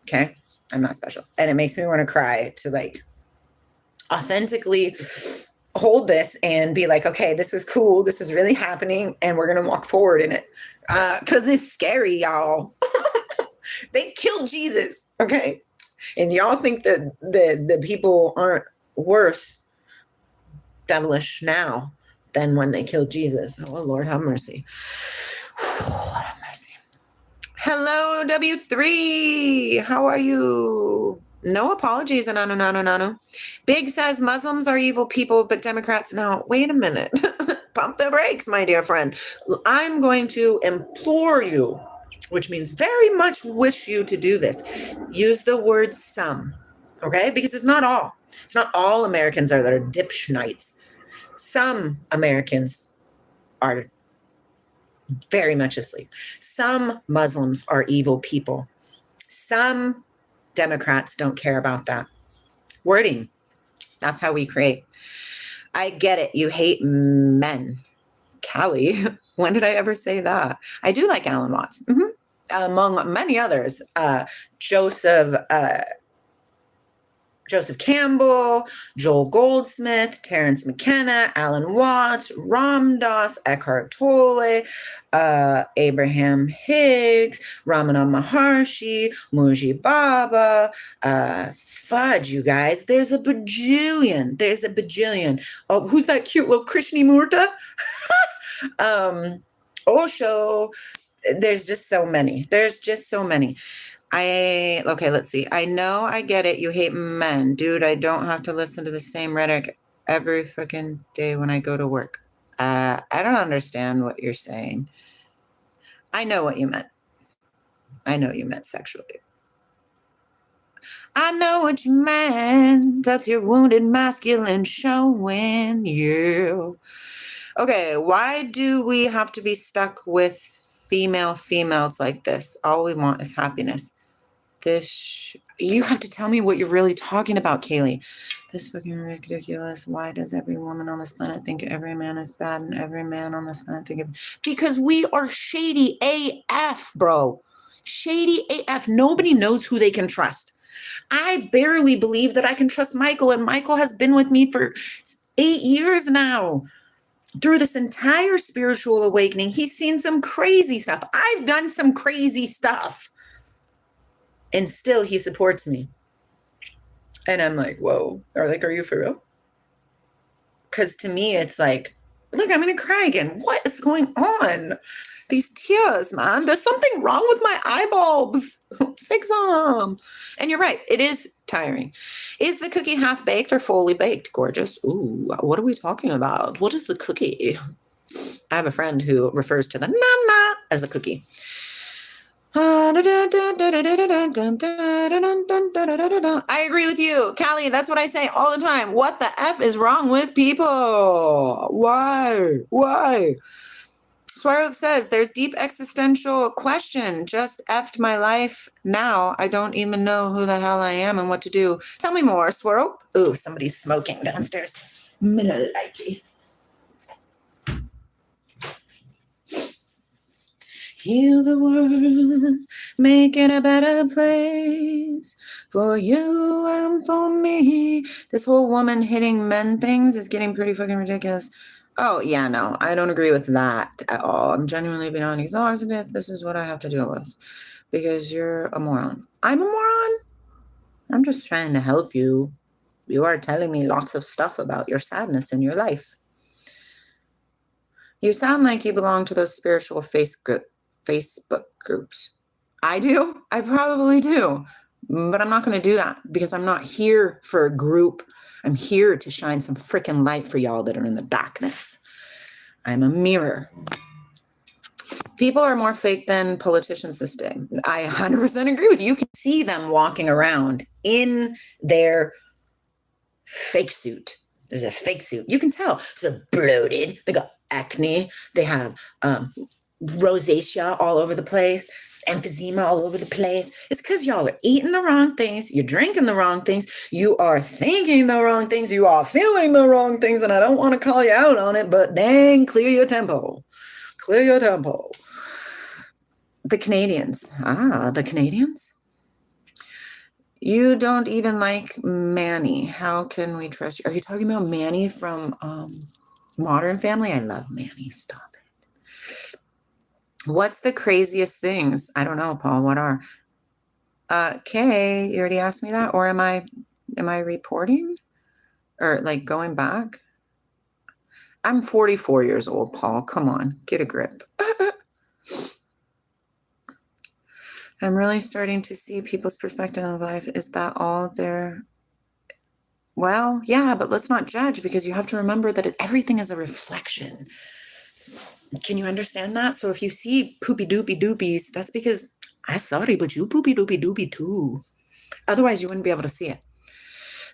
Okay? I'm not special. And it makes me want to cry to like authentically hold this and be like, okay, this is cool. This is really happening. And we're going to walk forward in it. Because it's scary, y'all. They killed Jesus. Okay? And y'all think that the people aren't worse, devilish now than when they killed Jesus. Oh, Lord, have mercy. Lord, have mercy. Hello, W3. How are you? No apologies, Ananu. Big says Muslims are evil people, but Democrats no. Wait a minute. Pump the brakes, my dear friend. I'm going to implore you, which means very much wish you to do this. Use the word some, okay? Because it's not all. It's not all Americans that are dipshnites. Some Americans are very much asleep. Some Muslims are evil people. Some Democrats don't care about that. Wording. That's how we create. I get it. You hate men. Callie, when did I ever say that? I do like Alan Watts. Among many others. Joseph Campbell, Joel Goldsmith, Terence McKenna, Alan Watts, Ram Dass, Eckhart Tolle, Abraham Hicks, Ramana Maharshi, Muji Baba. Fudge, you guys. There's a bajillion. Oh, who's that cute little Krishnamurti? Osho. There's just so many. Okay, let's see. I know I get it. You hate men. Dude, I don't have to listen to the same rhetoric every freaking day when I go to work. I don't understand what you're saying. I know what you meant. I know you meant sexually. I know what you meant. That's your wounded masculine showing. Yeah. Okay, why do we have to be stuck with females like this? All we want is happiness. You have to tell me what you're really talking about, Kaylee. This fucking ridiculous. Why does every woman on this planet think every man is bad and every man on this planet think because we are shady AF, bro. Shady AF. Nobody knows who they can trust. I barely believe that I can trust Michael, and Michael has been with me for 8 years now. Through this entire spiritual awakening, he's seen some crazy stuff. I've done some crazy stuff. And still he supports me. And I'm like, whoa, are you for real? Because to me, it's like, look, I'm going to cry again. What is going on? These tears, man. There's something wrong with my eye bulbs. Fix them. And you're right. It is tiring. Is the cookie half baked or fully baked? Gorgeous. Ooh, what are we talking about? What is the cookie? I have a friend who refers to the nana as the cookie. I agree with you, Callie. That's what I say all the time. What the F is wrong with people? Why? Swaroop says, there's deep existential question. Just effed my life now. I don't even know who the hell I am and what to do. Tell me more, Swaroop. Ooh, somebody's smoking downstairs. Lighty. Heal the world, make it a better place for you and for me. This whole woman hitting men things is getting pretty fucking ridiculous. Oh, yeah, no, I don't agree with that at all. I'm genuinely beyond exhausted if this is what I have to deal with. Because you're a moron. I'm a moron? I'm just trying to help you. You are telling me lots of stuff about your sadness in your life. You sound like you belong to those spiritual Facebook groups. I do? I probably do. But I'm not going to do that because I'm not here for a group. I'm here to shine some freaking light for y'all that are in the darkness. I'm a mirror. People are more fake than politicians this day. I 100% agree with you. You can see them walking around in their fake suit. There's a fake suit. You can tell. They're bloated. They got acne. They have rosacea all over the place, emphysema all over the place. It's because y'all are eating the wrong things, you're drinking the wrong things, you are thinking the wrong things, you are feeling the wrong things, and I don't want to call you out on it, but dang, clear your tempo. Clear your tempo. The Canadians. The Canadians? You don't even like Manny. How can we trust you? Are you talking about Manny from Modern Family? I love Manny. Stop it. What's the craziest things? I don't know, Paul. What are? Kay, you already asked me that, or am I reporting, or like going back? I'm 44 years old, Paul. Come on, get a grip. I'm really starting to see people's perspective of life. Is that all there? Well, yeah, but let's not judge, because you have to remember that everything is a reflection. Can you understand that? So if you see poopy doopy doopies, that's because I'm sorry, but you poopy doopy doopy too. Otherwise, you wouldn't be able to see it.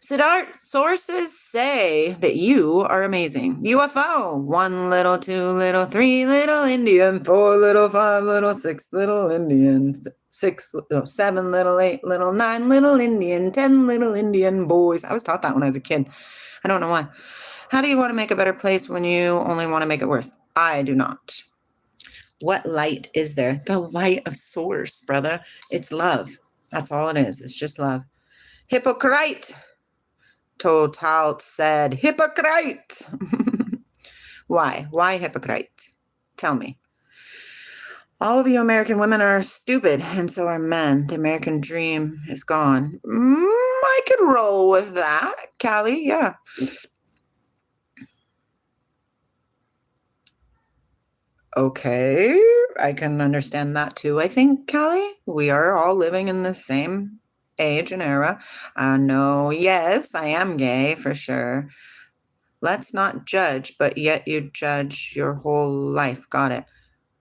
Siddharth, sources say that you are amazing. UFO, 1 little, 2 little, 3 little Indian, 4 little, 5 little, 6 little Indians, 7 little, 8 little, 9 little Indian, 10 little Indian boys. I was taught that when I was a kid. I don't know why. How do you want to make a better place when you only want to make it worse? I do not. What light is there? The light of source, brother. It's love. That's all it is. It's just love. Hypocrite. Total said, hypocrite. Why? Why hypocrite? Tell me. All of you American women are stupid, and so are men. The American dream is gone. I could roll with that, Callie. Yeah. Okay, I can understand that too, I think, Callie. We are all living in the same age and era. No, yes, I am gay for sure. Let's not judge, but yet you judge your whole life. Got it.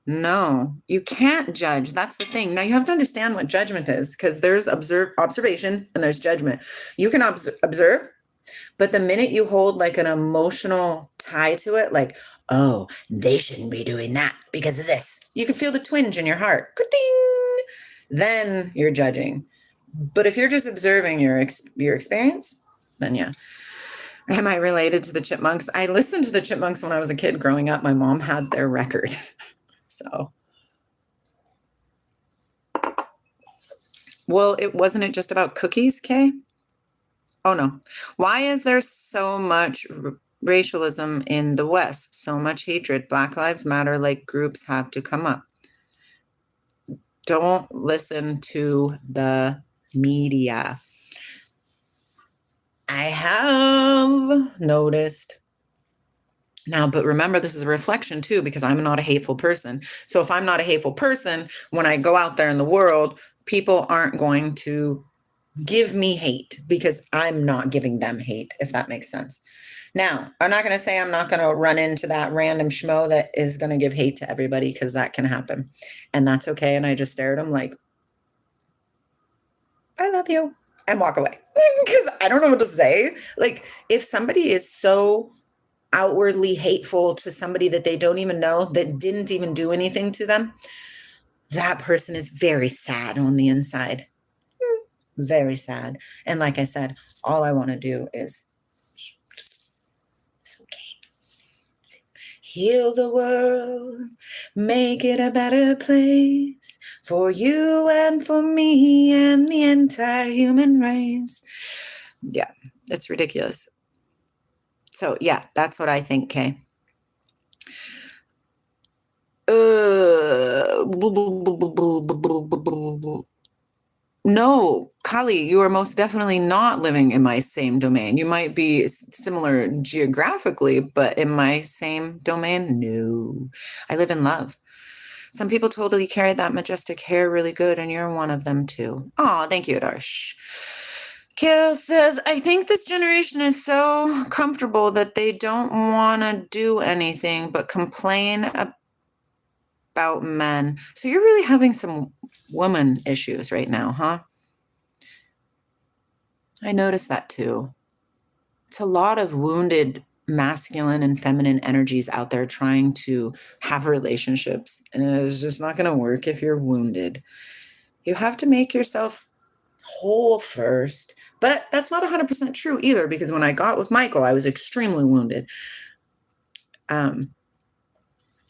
No, you can't judge. That's the thing. Now you have to understand what judgment is, because there's observation and there's judgment. You can observe, but the minute you hold like an emotional tie to it, like, oh, they shouldn't be doing that because of this, you can feel the twinge in your heart. Ka-ding! Then you're judging. But if you're just observing your experience, then yeah. Am I related to the Chipmunks? I listened to the Chipmunks when I was a kid growing up. My mom had their record. So, well, wasn't it just about cookies, Kay? Oh no. Why is there so much racialism in the West? So much hatred. Black Lives Matter like groups have to come up. Don't listen to the media. I have noticed now, but remember, this is a reflection too, because I'm not a hateful person. So if I'm not a hateful person, when I go out there in the world, people aren't going to give me hate because I'm not giving them hate, if that makes sense. Now, I'm not going to say I'm not going to run into that random schmo that is going to give hate to everybody, because that can happen. And that's okay. And I just stare at him like, I love you, and walk away because I don't know what to say. Like, if somebody is so outwardly hateful to somebody that they don't even know, that didn't even do anything to them, that person is very sad on the inside. Very sad. And like I said, all I want to do is, it's okay. Heal the world, make it a better place for you and for me and the entire human race. Yeah, it's ridiculous. So yeah, that's what I think, Kay. No, Kali, you are most definitely not living in my same domain. You might be similar geographically, but in my same domain, no. I live in love. Some people totally carry that majestic hair really good, and you're one of them too. Oh, thank you, Darsh. Kale says, I think this generation is so comfortable that they don't want to do anything but complain about men. So you're really having some woman issues right now, huh? I noticed that too. It's a lot of wounded masculine and feminine energies out there trying to have relationships, and it's just not going to work if you're wounded. You have to make yourself whole first. But that's not 100% true either, because when I got with Michael, I was extremely wounded.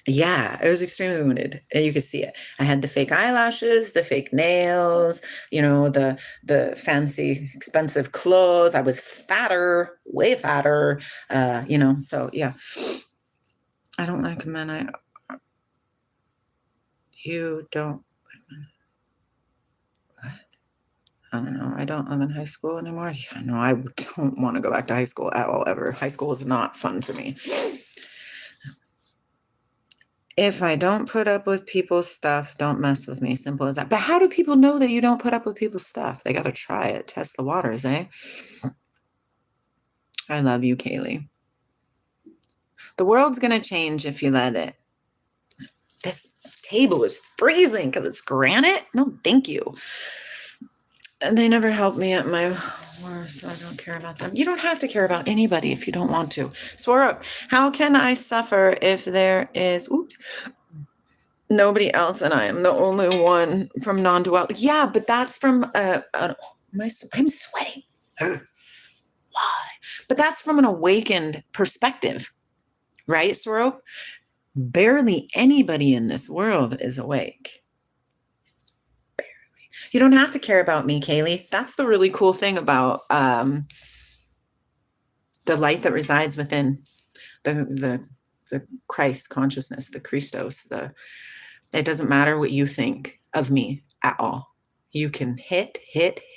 Yeah, I was extremely wounded, and you could see it. I had the fake eyelashes, the fake nails, the fancy, expensive clothes. I was fatter, way fatter, so yeah. I don't like men. You don't. What? I don't know. I don't live in high school anymore. Yeah, no, I don't want to go back to high school at all, ever. High school was not fun for me. If I don't put up with people's stuff, don't mess with me. Simple as that. But how do people know that you don't put up with people's stuff? They got to try it. Test the waters, eh? I love you, Kaylee. The world's going to change if you let it. This table is freezing because it's granite. No, thank you. And they never help me at my worst, so I don't care about them. You don't have to care about anybody if you don't want to. Swear up. How can I suffer if there is, nobody else and I am the only one from non-duality? Yeah, but that's from, I'm sweating. Why? But that's from an awakened perspective, right, Swarope? Barely anybody in this world is awake. You don't have to care about me, Kaylee. That's the really cool thing about the light that resides within the Christ consciousness, the Christos. It doesn't matter what you think of me at all. You can hit,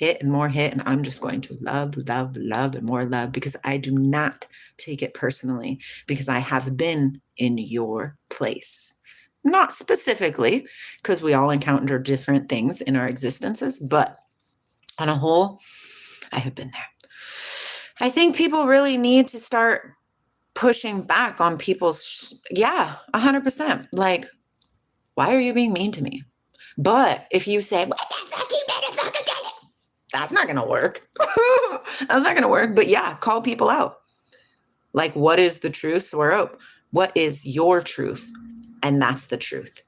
and more hit, and I'm just going to love, and more love, because I do not take it personally, because I have been in your place. Not specifically, because we all encounter different things in our existences, but on a whole, I have been there. I think people really need to start pushing back on people's, 100%. Like, why are you being mean to me? But if you say, what the fuck, you better fucking get it, that's not going to work. That's not going to work. But yeah, call people out. Like, what is the truth? Swear up. What is your truth? And that's the truth.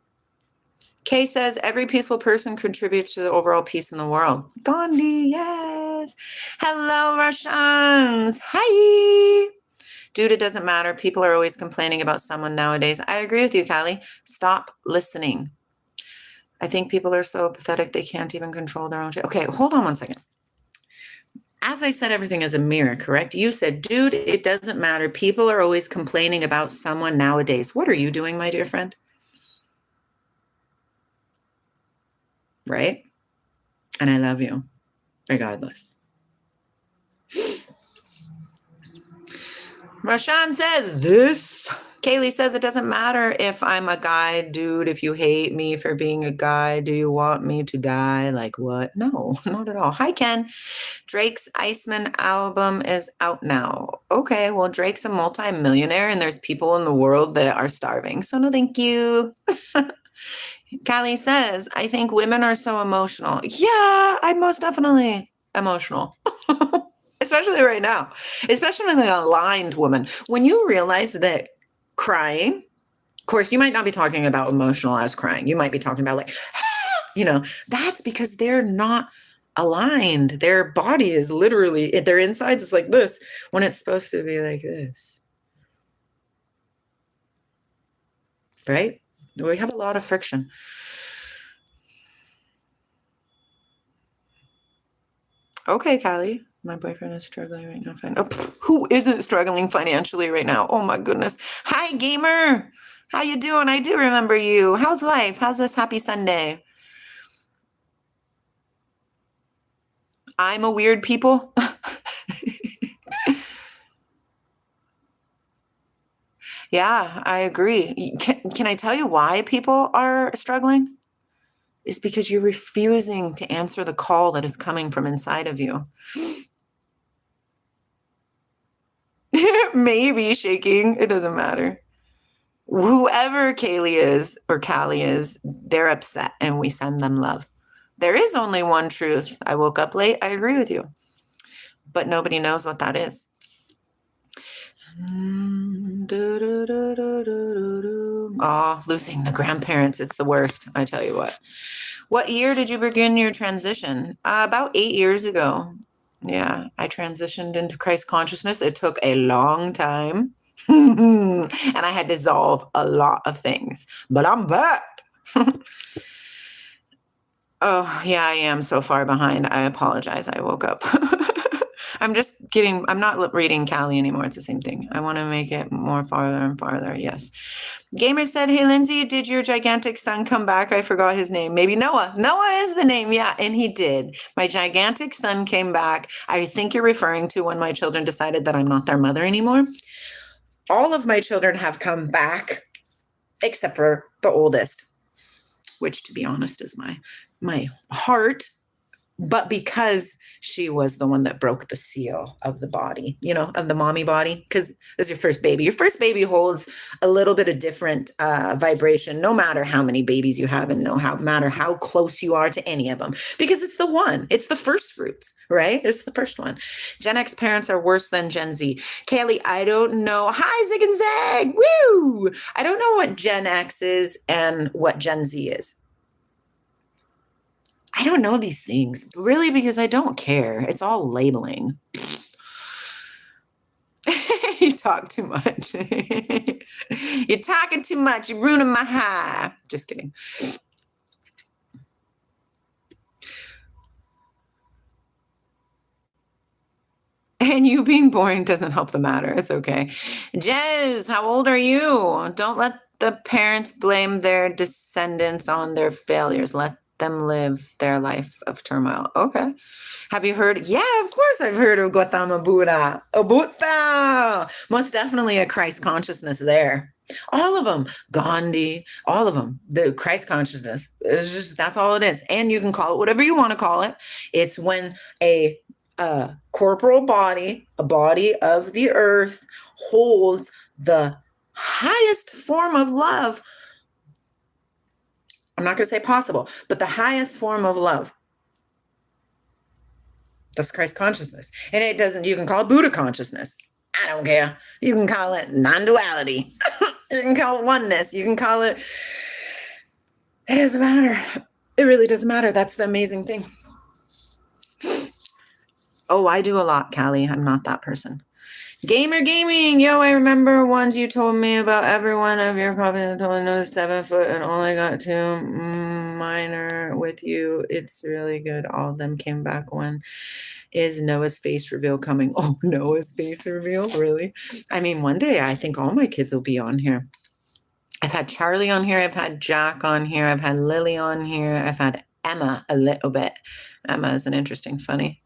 Kay says, every peaceful person contributes to the overall peace in the world. Gandhi, yes. Hello, Russians. Hi. Dude, it doesn't matter. People are always complaining about someone nowadays. I agree with you, Callie. Stop listening. I think people are so pathetic they can't even control their own shit. Okay, hold on one second. As I said, everything is a mirror, correct? You said, dude, it doesn't matter. People are always complaining about someone nowadays. What are you doing, my dear friend? Right? And I love you, regardless. Rashan says this. Kaylee says, it doesn't matter if I'm a guy, dude. If you hate me for being a guy, do you want me to die? Like what? No, not at all. Hi, Ken. Drake's Iceman album is out now. Okay, well, Drake's a multi-millionaire and there's people in the world that are starving. So no, thank you. Callie says, I think women are so emotional. Yeah, I'm most definitely emotional. Especially right now. Especially the aligned woman. When you realize that crying, of course, you might not be talking about emotional as crying. You might be talking about like, that's because they're not aligned. Their body is literally, their insides is like this when it's supposed to be like this. Right? We have a lot of friction. Okay, Callie. My boyfriend is struggling right now. Who isn't struggling financially right now? Oh my goodness. Hi, gamer. How you doing? I do remember you. How's life? How's this happy Sunday? I'm a weird people. Yeah, I agree. Can I tell you why people are struggling? It's because you're refusing to answer the call that is coming from inside of you. Maybe shaking. It doesn't matter. Whoever Kaylee is or Callie is, they're upset and we send them love. There is only one truth. I woke up late. I agree with you. But nobody knows what that is. Oh, losing the grandparents. It's the worst. I tell you what. What year did you begin your transition? About 8 years ago. Yeah, I transitioned into Christ consciousness. It took a long time. And I had to dissolve a lot of things. But I'm back. Oh, yeah, I am so far behind. I apologize. I woke up. I'm not reading Callie anymore. It's the same thing. I want to make it more farther and farther. Yes. Gamer said, hey, Lindsay, did your gigantic son come back? I forgot his name. Maybe Noah. Noah is the name. Yeah. And he did. My gigantic son came back. I think you're referring to when my children decided that I'm not their mother anymore. All of my children have come back, except for the oldest, which to be honest is my heart. But because she was the one that broke the seal of the body, of the mommy body, because it's your first baby. Your first baby holds a little bit of different vibration, no matter how many babies you have and no matter how close you are to any of them, because it's the one. It's the first fruits, right? It's the first one. Gen X parents are worse than Gen Z. Kaylee, I don't know. Hi, Zig and Zag. Woo! I don't know what Gen X is and what Gen Z is. I don't know these things, really, because I don't care. It's all labeling. You talk too much. You're talking too much. You're ruining my high. Just kidding. And you being boring doesn't help the matter. It's okay. Jez, how old are you? Don't let the parents blame their descendants on their failures. Let them live their life of turmoil. Okay. Have you heard? Yeah, of course I've heard of Gautama Buddha. Buddha. Most definitely a Christ consciousness there. All of them. Gandhi, all of them. The Christ consciousness. It's just, that's all it is. And you can call it whatever you want to call it. It's when a corporal body, a body of the earth, holds the highest form of love. I'm not going to say possible, but the highest form of love. That's Christ consciousness. And it doesn't, you can call it Buddha consciousness. I don't care. You can call it non-duality. You can call it oneness. You can call it It doesn't matter. It really doesn't matter. That's the amazing thing. Oh, I do a lot, Callie. I'm not that person. Gamer gaming. Yo, I remember once you told me about every one of your copies told me 7 foot and only got 2 minor with you. It's really good. All of them came back. When is Noah's face reveal coming? Oh, Noah's face reveal? Really? I mean, one day I think all my kids will be on here. I've had Charlie on here. I've had Jack on here. I've had Lily on here. I've had Emma a little bit. Emma is an interesting funny.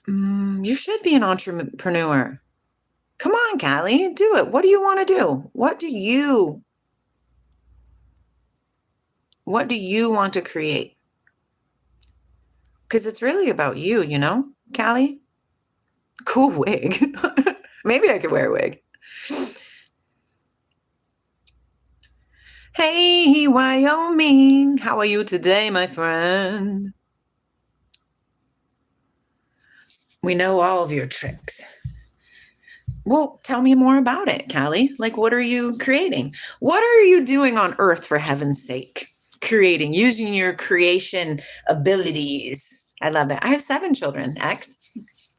You should be an entrepreneur. Come on, Callie, do it. What do you want to do? What do you want to create? Because it's really about you, you know, Callie? Cool wig. Maybe I could wear a wig. Hey, Wyoming. How are you today, my friend? We know all of your tricks. Well, tell me more about it, Callie. Like, what are you creating? What are you doing on Earth, for heaven's sake? Creating, using your creation abilities. I love it. I have 7 children, X.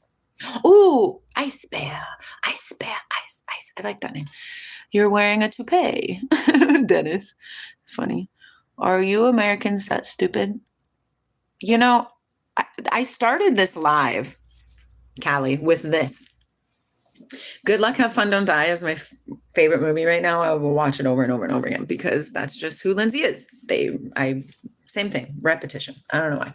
Ooh, Ice Bear. Ice Bear. Ice. I like that name. You're wearing a toupee, Dennis. Funny. Are you Americans that stupid? You know, I started this live, Callie, with this. Good Luck, Have Fun, Don't Die is my favorite movie right now. I will watch it over and over and over again because that's just who Lindsay is. Same thing, repetition. I don't know why.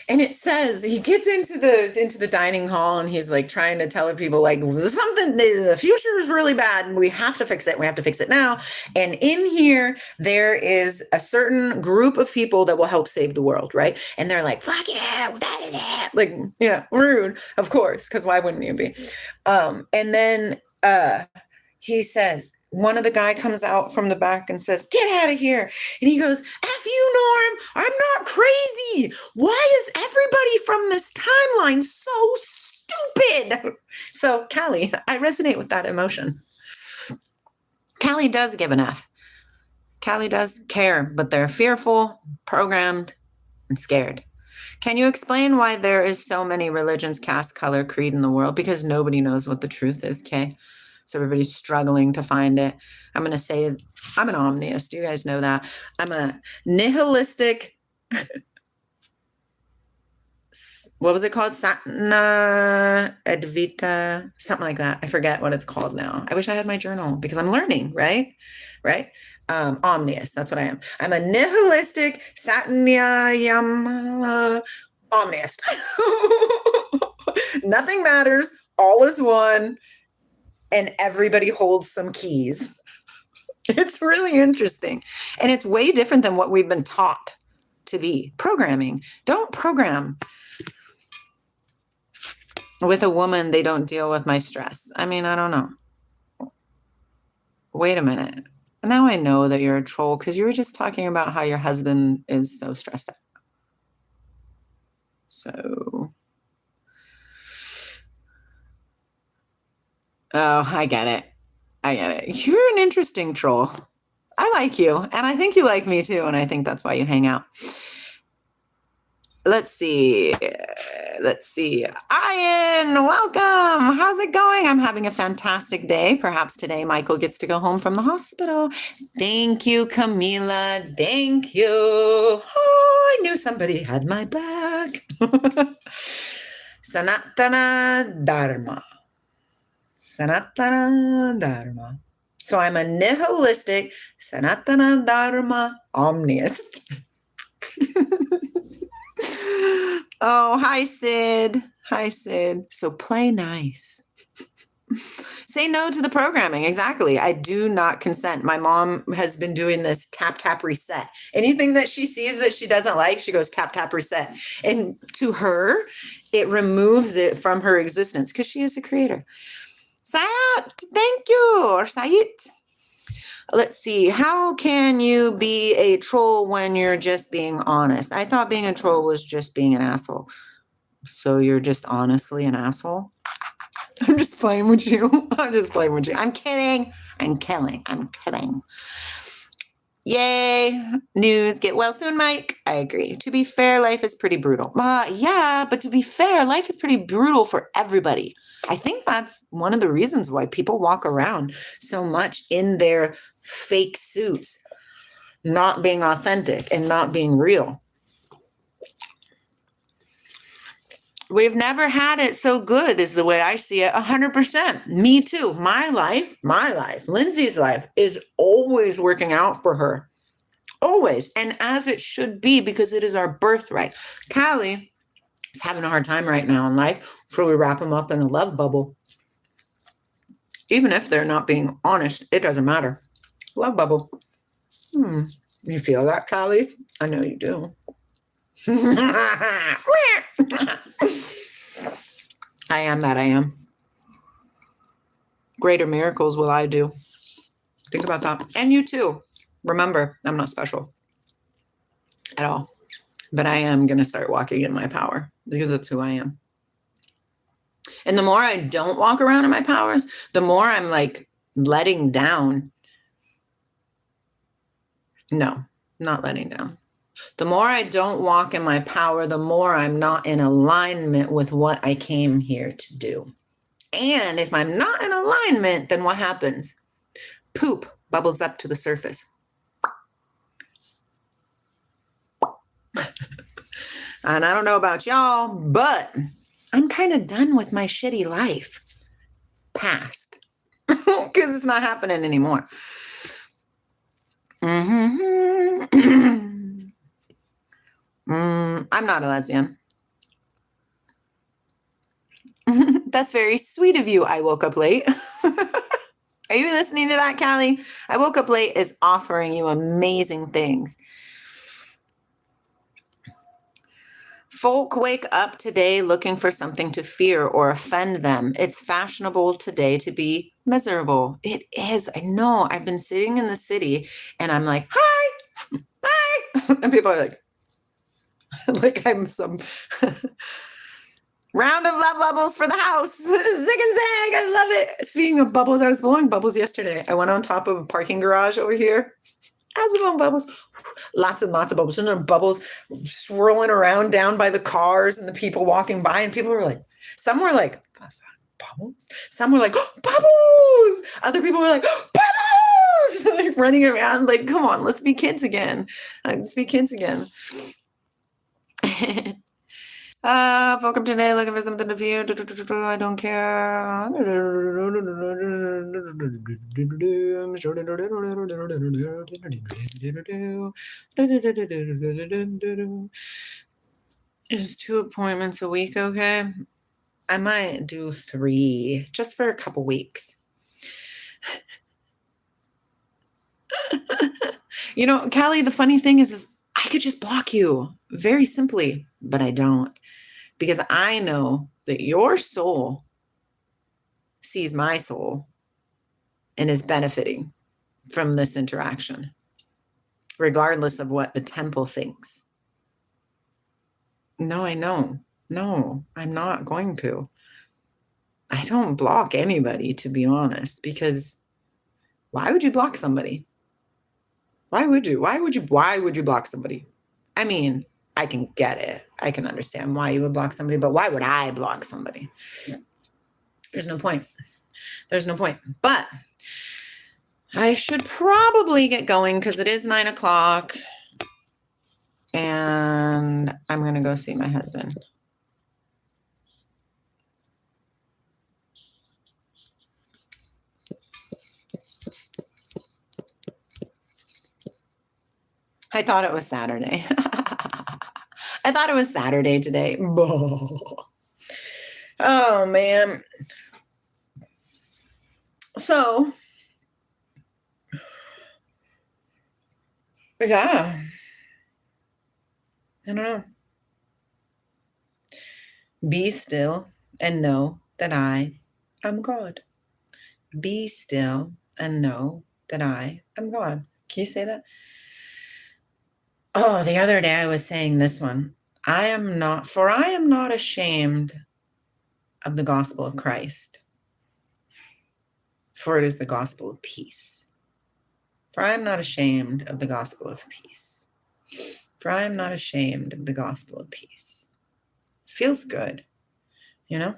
And it says he gets into the dining hall and he's like trying to tell people like the future is really bad and we have to fix it. We have to fix it now. And in here, there is a certain group of people that will help save the world, right? And they're like, fuck yeah, like, yeah, rude, of course, because why wouldn't you be? And then he says, one of the guy comes out from the back and says, get out of here. And he goes, F you, Norm, I'm not crazy. Why is everybody from this timeline so stupid? So, Callie, I resonate with that emotion. Callie does give an F. Callie does care, but they're fearful, programmed, and scared. Can you explain why there is so many religions, caste, color, creed in the world? Because nobody knows what the truth is, Kay. So everybody's struggling to find it. I'm going to say I'm an omniist. You guys know that. I'm a nihilistic, what was it called? Satna Advaita, something like that. I forget what it's called now. I wish I had my journal because I'm learning, right? Omniist, that's what I am. I'm a nihilistic Satnayam omniist. Nothing matters. All is one. And everybody holds some keys. It's really interesting. And it's way different than what we've been taught to be. Programming. Don't program. With a woman, they don't deal with my stress. I mean, I don't know. Wait a minute. Now I know that you're a troll because you were just talking about how your husband is so stressed out. So... Oh, I get it. You're an interesting troll. I like you, and I think you like me too, and I think that's why you hang out. Let's see. Ian, welcome. How's it going? I'm having a fantastic day. Perhaps today Michael gets to go home from the hospital. Thank you, Camila. Thank you. Oh, I knew somebody had my back. Sanatana Dharma. Sanatana Dharma. So I'm a nihilistic Sanatana Dharma omniist. Oh, hi, Sid. Hi, Sid. So play nice. Say no to the programming. Exactly. I do not consent. My mom has been doing this tap, tap, reset. Anything that she sees that she doesn't like, she goes tap, tap, reset. And to her, it removes it from her existence because she is a creator. Sayat, thank you. Or Sayit. Let's see. How can you be a troll when you're just being honest? I thought being a troll was just being an asshole. So you're just honestly an asshole? I'm just playing with you. I'm kidding. I'm kidding. Yay, news, get well soon, Mike. I agree. To be fair, life is pretty brutal. Yeah, but to be fair, life is pretty brutal for everybody. I think that's one of the reasons why people walk around so much in their fake suits, not being authentic and not being real. We've never had it so good is the way I see it. 100%. Me too. My life, Lindsay's life is always working out for her. Always. And as it should be, because it is our birthright. Callie is having a hard time right now in life. So we wrap them up in a love bubble. Even if they're not being honest, it doesn't matter. Love bubble. You feel that, Callie? I know you do. I am that I am. Greater miracles will I do. Think about that. And you too. Remember, I'm not special at all. But I am going to start walking in my power because that's who I am. And the more I don't walk around in my powers, the more I'm like letting down. No, not letting down. The more I don't walk in my power, the more I'm not in alignment with what I came here to do. And if I'm not in alignment, then what happens? Poop bubbles up to the surface. And I don't know about y'all, but I'm kind of done with my shitty life. Past. Because it's not happening anymore. I'm not a lesbian. That's very sweet of you. I woke up late. Are you listening to that, Callie? I woke up late is offering you amazing things. Folk wake up today looking for something to fear or offend them. It's fashionable today to be miserable. It is. I know. I've been sitting in the city and I'm like, hi. And people are like, like I'm some round of love bubbles for the house. Zig and zag. I love it. Speaking of bubbles, I was blowing bubbles yesterday. I went on top of a parking garage over here. I was blowing bubbles. Lots and lots of bubbles. And there are bubbles swirling around down by the cars and the people walking by. And people were like, some were like, bubbles? Some were like, bubbles! Other people were like, bubbles! Like running around like, come on, let's be kids again. Let's be kids again. Woke up today looking for something to view. I don't care. Is 2 appointments a week okay? I might do 3 just for a couple weeks. You know, Callie, the funny thing is I could just block you very simply, but I don't. Because I know that your soul sees my soul and is benefiting from this interaction, regardless of what the temple thinks. No, I know. No, I'm not going to. I don't block anybody, to be honest, because why would you block somebody? Why would you? Why would you block somebody? I mean, I can get it. I can understand why you would block somebody, but why would I block somebody? There's no point. There's no point. But I should probably get going because it is 9 o'clock and I'm going to go see my husband. I thought it was Saturday. I thought it was Saturday today. Oh, man. So, yeah. I don't know. Be still and know that I am God. Be still and know that I am God. Can you say that? Oh, the other day I was saying this one. I am not ashamed of the gospel of Christ, for it is the gospel of peace. For I am not ashamed of the gospel of peace. For I am not ashamed of the gospel of peace. Feels good, you know?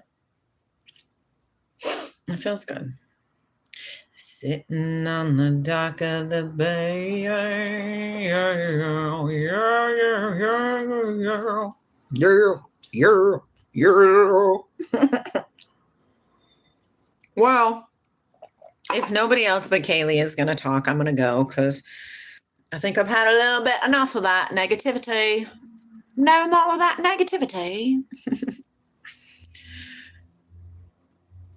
It feels good. Sitting on the dock of the bay. Well, if nobody else but Kaylee is going to talk, I'm going to go because I think I've had a little bit enough of that negativity. No more of that negativity.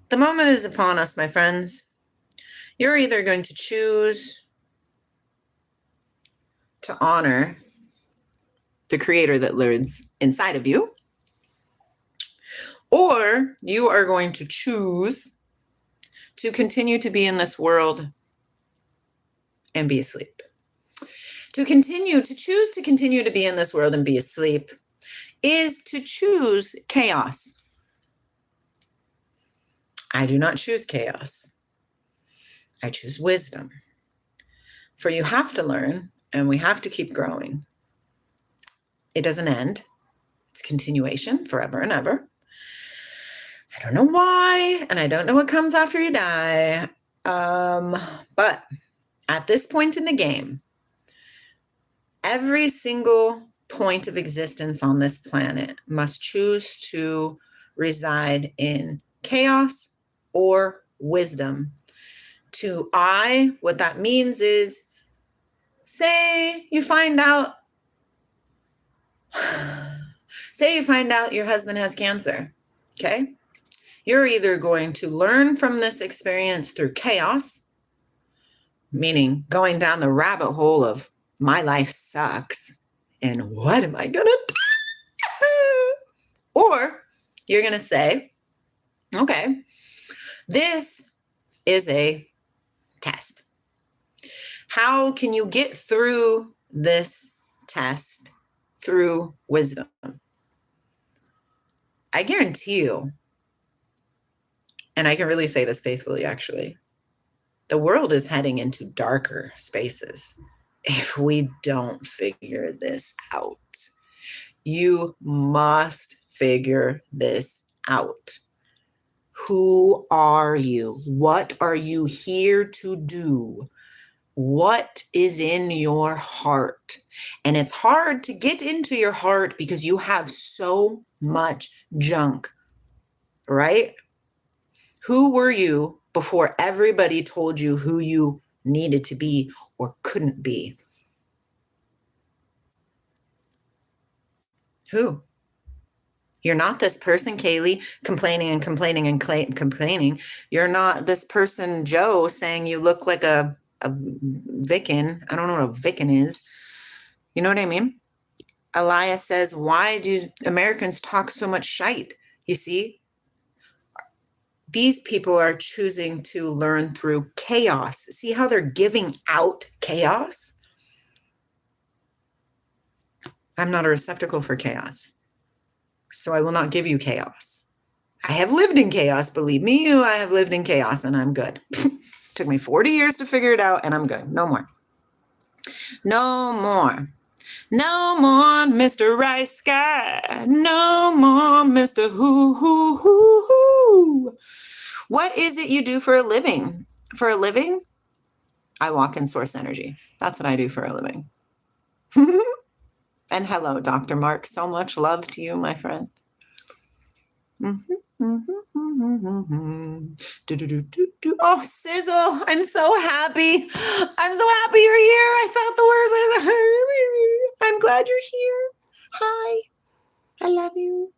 The moment is upon us, my friends. You're either going to choose to honor the creator that lives inside of you, or you are going to choose to continue to be in this world and be asleep. To choose to continue to be in this world and be asleep is to choose chaos. I do not choose chaos. I choose wisdom. For you have to learn, and we have to keep growing. It doesn't end. It's a continuation forever and ever. I don't know why, and I don't know what comes after you die. But at this point in the game, every single point of existence on this planet must choose to reside in chaos or wisdom. What that means is, say you find out your husband has cancer, okay? You're either going to learn from this experience through chaos, meaning going down the rabbit hole of my life sucks and what am I gonna do? Or you're gonna say, okay, this is a test. How can you get through this test through wisdom? I guarantee you, and I can really say this faithfully, actually, the world is heading into darker spaces if we don't figure this out. You must figure this out. Who are you? What are you here to do? What is in your heart? And it's hard to get into your heart because you have so much junk, right? Who were you before everybody told you who you needed to be or couldn't be? Who? You're not this person, Kaylee, complaining and complaining and complaining. You're not this person, Joe, saying you look like a Vickin. I don't know what a Vickin is. You know what I mean? Elias says, why do Americans talk so much shite? You see? These people are choosing to learn through chaos. See how they're giving out chaos? I'm not a receptacle for chaos. So I will not give you chaos. I have lived in chaos, believe me, I have lived in chaos and I'm good. Took me 40 years to figure it out and I'm good. No more. No more. No more Mr. Rice Sky. No more Mr. Who. What is it you do for a living? For a living, I walk in source energy. That's what I do for a living. And hello, Dr. Mark. So much love to you, my friend. Oh, Sizzle, I'm so happy. I'm so happy you're here. I thought the words. I'm glad you're here. Hi. I love you.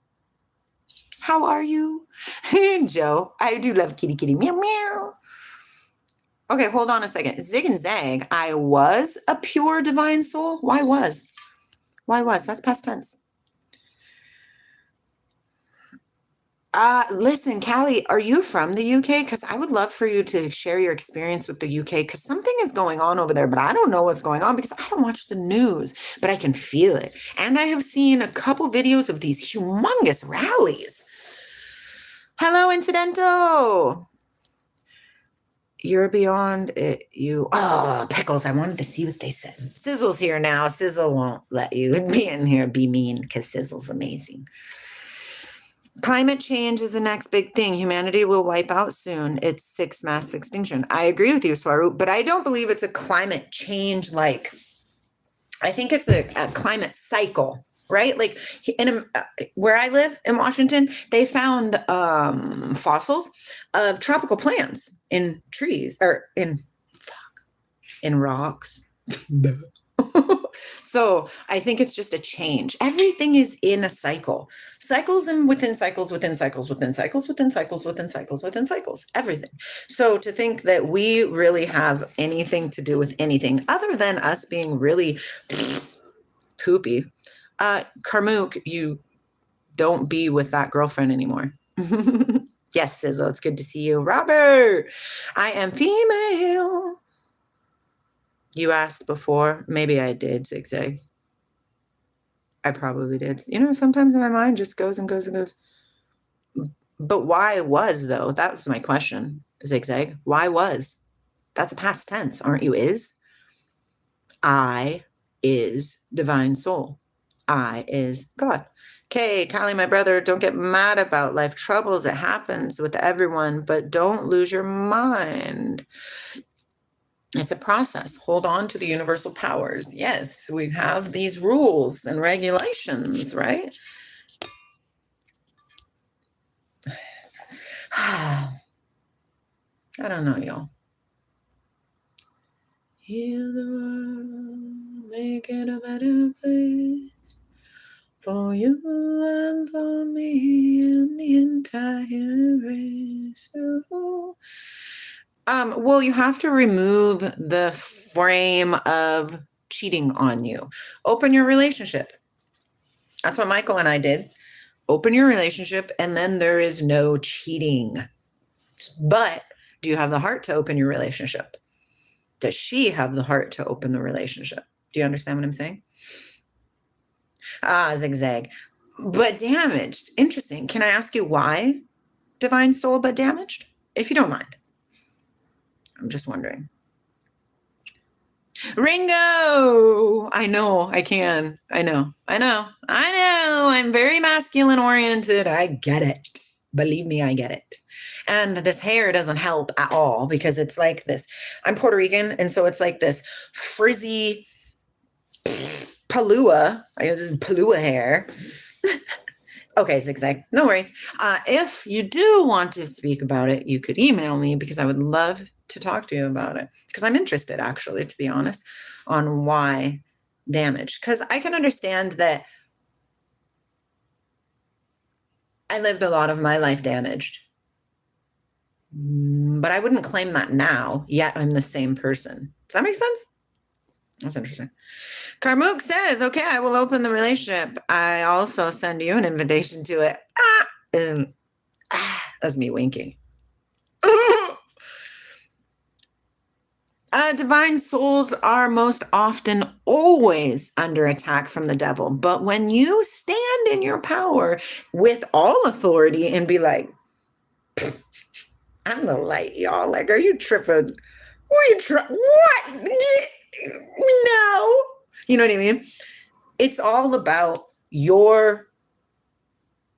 How are you? Joe, I do love kitty. Meow, meow. Okay, hold on a second. Zig and Zag, I was a pure divine soul. Why was? That's past tense. Listen, Callie, are you from the UK? Because I would love for you to share your experience with the UK because something is going on over there, but I don't know what's going on because I don't watch the news, but I can feel it. And I have seen a couple videos of these humongous rallies. Hello, Incidental. You're beyond it. Pickles. I wanted to see what they said. Sizzle's here now. Sizzle won't let you be in here, be mean, because Sizzle's amazing. Climate change is the next big thing. Humanity will wipe out soon. It's 6 mass extinction. I agree with you, Swaru, but I don't believe it's a climate change I think it's a climate cycle, right? Like where I live in Washington, they found fossils of tropical plants in trees or in rocks. So I think it's just a change. Everything is in a cycle. Cycles and within cycles, within cycles, within cycles, within cycles, within cycles, within cycles, everything. So to think that we really have anything to do with anything other than us being really poopy. Karmook, you don't be with that girlfriend anymore. Yes, Sizzle, it's good to see you. Robert, I am female. You asked before. Maybe I did, Zigzag. I probably did. Sometimes my mind just goes and goes and goes. But why was, though? That was my question, Zigzag. Why was? That's a past tense. Aren't you is? I is divine soul. I is God. Okay, Callie, my brother, don't get mad about life troubles. It happens with everyone, but don't lose your mind. It's a process. Hold on to the universal powers. Yes, we have these rules and regulations, right? I don't know, y'all. Heal the world, make it a better place for you and for me and the entire race. Well, you have to remove the frame of cheating on you. Open your relationship. That's what Michael and I did. Open your relationship, and then there is no cheating. But do you have the heart to open your relationship? Does she have the heart to open the relationship? Do you understand what I'm saying? Zigzag. But damaged. Interesting. Can I ask you why divine soul but damaged? If you don't mind. I'm just wondering. Ringo! I know, I can. I know. I'm very masculine oriented. I get it. Believe me, I get it. And this hair doesn't help at all because it's like this. I'm Puerto Rican, and so it's like this frizzy palua. I guess it's palua hair. Okay, Zigzag. No worries. If you do want to speak about it, you could email me because I would love to talk to you about it. Because I'm interested, actually, to be honest, on why damage. Because I can understand that I lived a lot of my life damaged. But I wouldn't claim that now, yet I'm the same person. Does that make sense? That's interesting. Karmook says, okay, I will open the relationship. I also send you an invitation to it. That's me winking. Divine souls are most often always under attack from the devil. But when you stand in your power with all authority and be like, I'm the light, y'all. Like, are you tripping? What? No. You know what I mean? It's all about your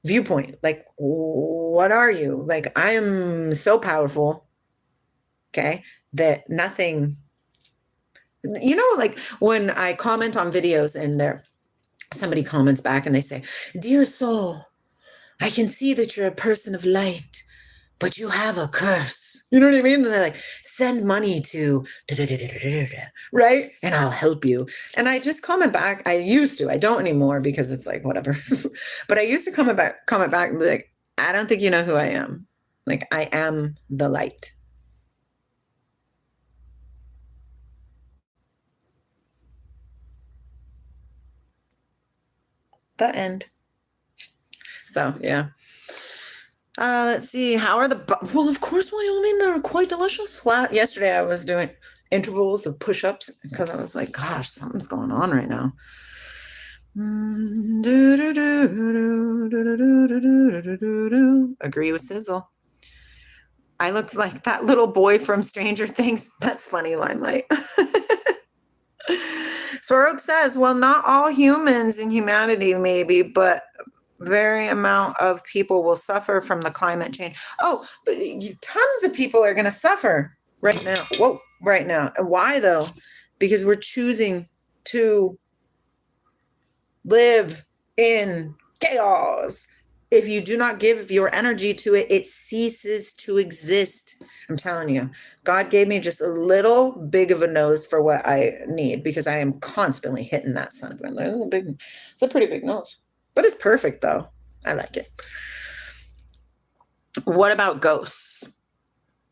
viewpoint. Like, what are you? Like, I am so powerful, okay, that nothing, like when I comment on videos and somebody comments back and they say, dear soul, I can see that you're a person of light, but you have a curse. You know what I mean? And they're like, send money to, right? And I'll help you. And I just comment back. I used to. I don't anymore because it's like, whatever. But I used to comment back and be like, I don't think you know who I am. Like, I am the light. The end. So, yeah. Let's see. How are well, of course, Wyoming, they're quite delicious. Yesterday, I was doing intervals of push-ups because I was like, gosh, something's going on right now. Agree with Sizzle. I looked like that little boy from Stranger Things. That's funny, Limelight. Swarope says, well, not all humans in humanity, maybe, but very amount of people will suffer from the climate change. Oh, but tons of people are going to suffer right now. Whoa, right now. And why, though? Because we're choosing to live in chaos. If you do not give your energy to it, it ceases to exist. I'm telling you, God gave me just a little big of a nose for what I need, because I am constantly hitting that son of a gun. It's a pretty big nose, but it's perfect though. I like it. What about ghosts?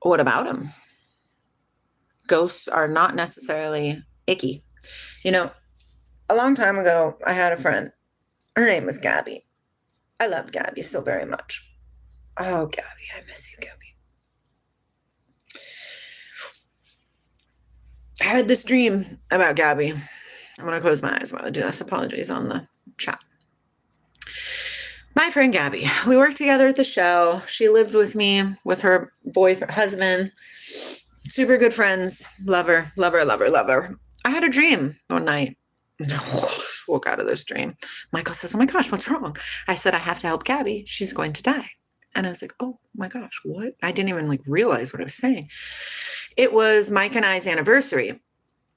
What about them? Ghosts are not necessarily icky. You know, a long time ago, I had a friend. Her name was Gabby. I loved Gabby so very much. Oh, Gabby, I miss you, Gabby. I had this dream about Gabby. I'm going to close my eyes while I do this. Apologies on the chat. My friend Gabby, we worked together at the show. She lived with me with her husband. Super good friends. Love her, love her, love her, love her. I had a dream one night. Woke out of this dream. Michael says, oh my gosh, what's wrong? I said, I have to help Gabby. She's going to die. And I was like, oh my gosh, what? I didn't even realize what I was saying. It was Mike and I's anniversary.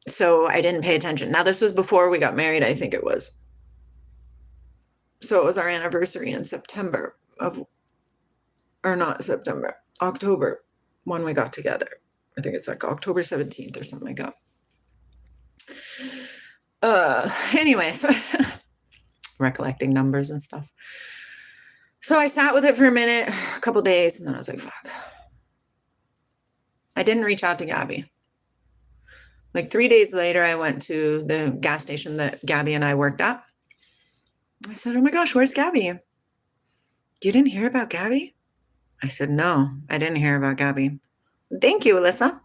So I didn't pay attention. Now, this was before we got married, I think it was. So it was our anniversary in October, when we got together. I think it's October 17th or something like that. Anyways, recollecting numbers and stuff. So I sat with it for a minute, a couple days, and then I was like, fuck. I didn't reach out to Gabby. 3 days later, I went to the gas station that Gabby and I worked at. I said, oh my gosh, where's Gabby? You didn't hear about Gabby? I said, no, I didn't hear about Gabby. Thank you, Alyssa.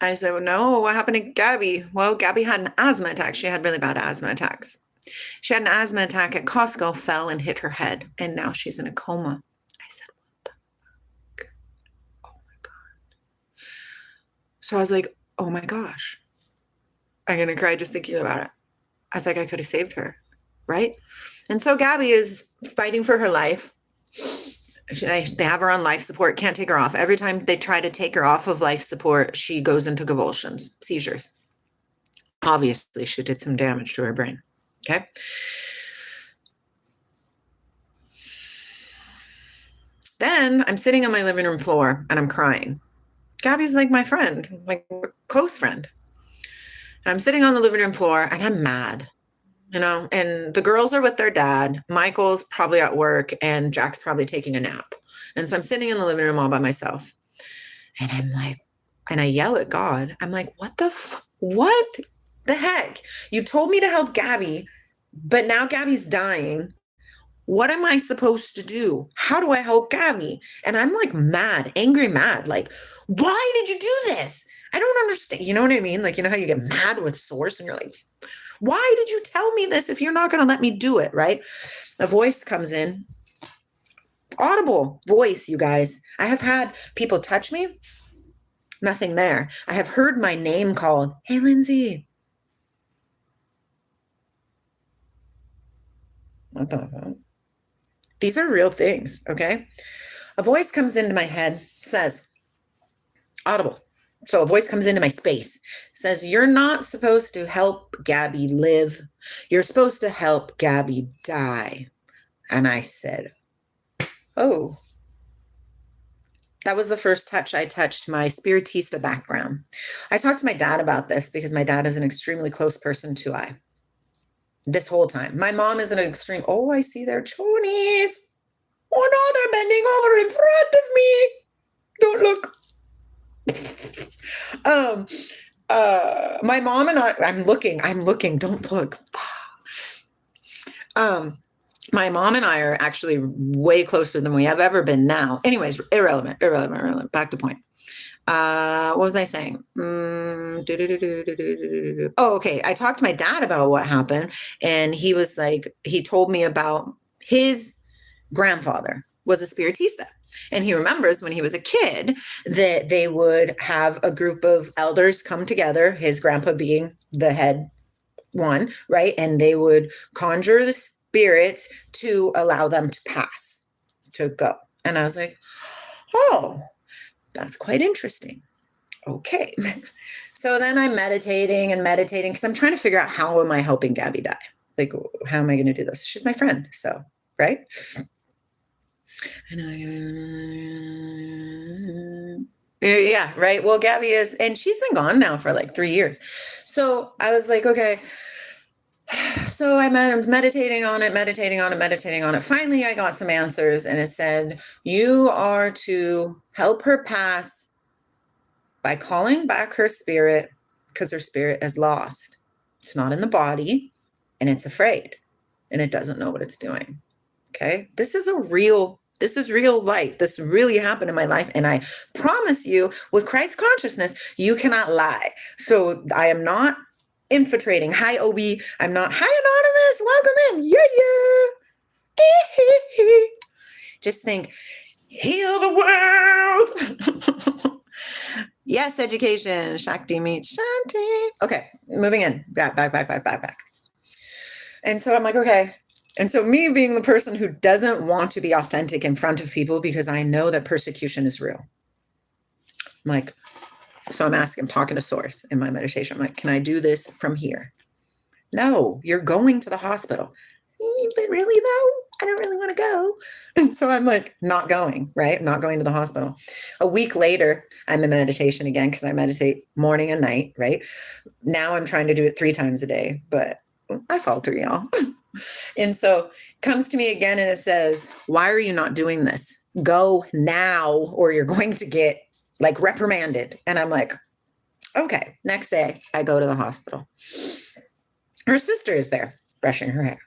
I said, well, no, what happened to Gabby? Well, Gabby had an asthma attack. She had really bad asthma attacks. She had an asthma attack at Costco, fell and hit her head, and now she's in a coma. I said, what the fuck? Oh my God. So I was like, oh my gosh. I'm going to cry just thinking about it. I was like, I could have saved her, right? And so Gabby is fighting for her life. They have her on life support, can't take her off. Every time they try to take her off of life support, she goes into convulsions, seizures. Obviously, she did some damage to her brain. Okay. Then I'm sitting on my living room floor and I'm crying. Gabby's like my friend, like a close friend. I'm sitting on the living room floor and I'm mad. And the girls are with their dad. Michael's probably at work and Jack's probably taking a nap. And so I'm sitting in the living room all by myself. And I'm like, and I yell at God. I'm like, what the heck? You told me to help Gabby, but now Gabby's dying. What am I supposed to do? How do I help Gabby? And I'm mad, angry, mad. Why did you do this? I don't understand. You know what I mean? You know how you get mad with Source and you're like, why did you tell me this if you're not going to let me do it, right? A voice comes in. Audible voice, you guys. I have had people touch me. Nothing there. I have heard my name called. Hey, Lindsay. What the fuck? These are real things, okay? A voice comes into my head, says, audible. So a voice comes into my space, says, you're not supposed to help Gabby live. You're supposed to help Gabby die. And I said, oh. That was the first touch I touched my Spiritista background. I talked to my dad about this because my dad is an extremely close person to I. This whole time. My mom is an extreme, oh, I see their chonies. Oh no, they're bending over in front of me. Don't look. My mom and I'm looking, don't look. My mom and I are actually way closer than we have ever been now. Anyways, irrelevant, back to point. What was I saying? Oh, okay. I talked to my dad about what happened, and he was like, he told me about his grandfather was a spiritista. And he remembers when he was a kid that they would have a group of elders come together, his grandpa being the head one, right? And they would conjure the spirits to allow them to pass, to go. And I was like, oh, that's quite interesting. Okay. So then I'm meditating because I'm trying to figure out how am I helping Gabby die? Like, how am I going to do this? She's my friend. So, right? And yeah, right. Well, Gabby is, and she's been gone now for like 3 years. So I was like, okay. So I was meditating on it. Finally, I got some answers, and it said, you are to help her pass by calling back her spirit, because her spirit is lost. It's not in the body, and it's afraid, and it doesn't know what it's doing. Okay. This is real life. This really happened in my life. And I promise you, with Christ consciousness, you cannot lie. So I am not infiltrating. Hi, Obi. I'm not, hi, Anonymous. Welcome in. Yeah. Just think, heal the world. Yes, education. Shakti meets Shanti. Okay, moving in. Back. And so I'm like, okay. And so me being the person who doesn't want to be authentic in front of people because I know that persecution is real. I'm like, so I'm talking to Source in my meditation. I'm like, can I do this from here? No, you're going to the hospital. But really though, I don't really want to go. And so I'm like, not going, right? I'm not going to the hospital. A week later, I'm in meditation again because I meditate morning and night, right? Now I'm trying to do it 3 times a day, but I falter, y'all. And so it comes to me again and it says, why are you not doing this? Go now or you're going to get like reprimanded. And I'm like, okay. Next day I go to the hospital. Her sister is there brushing her hair.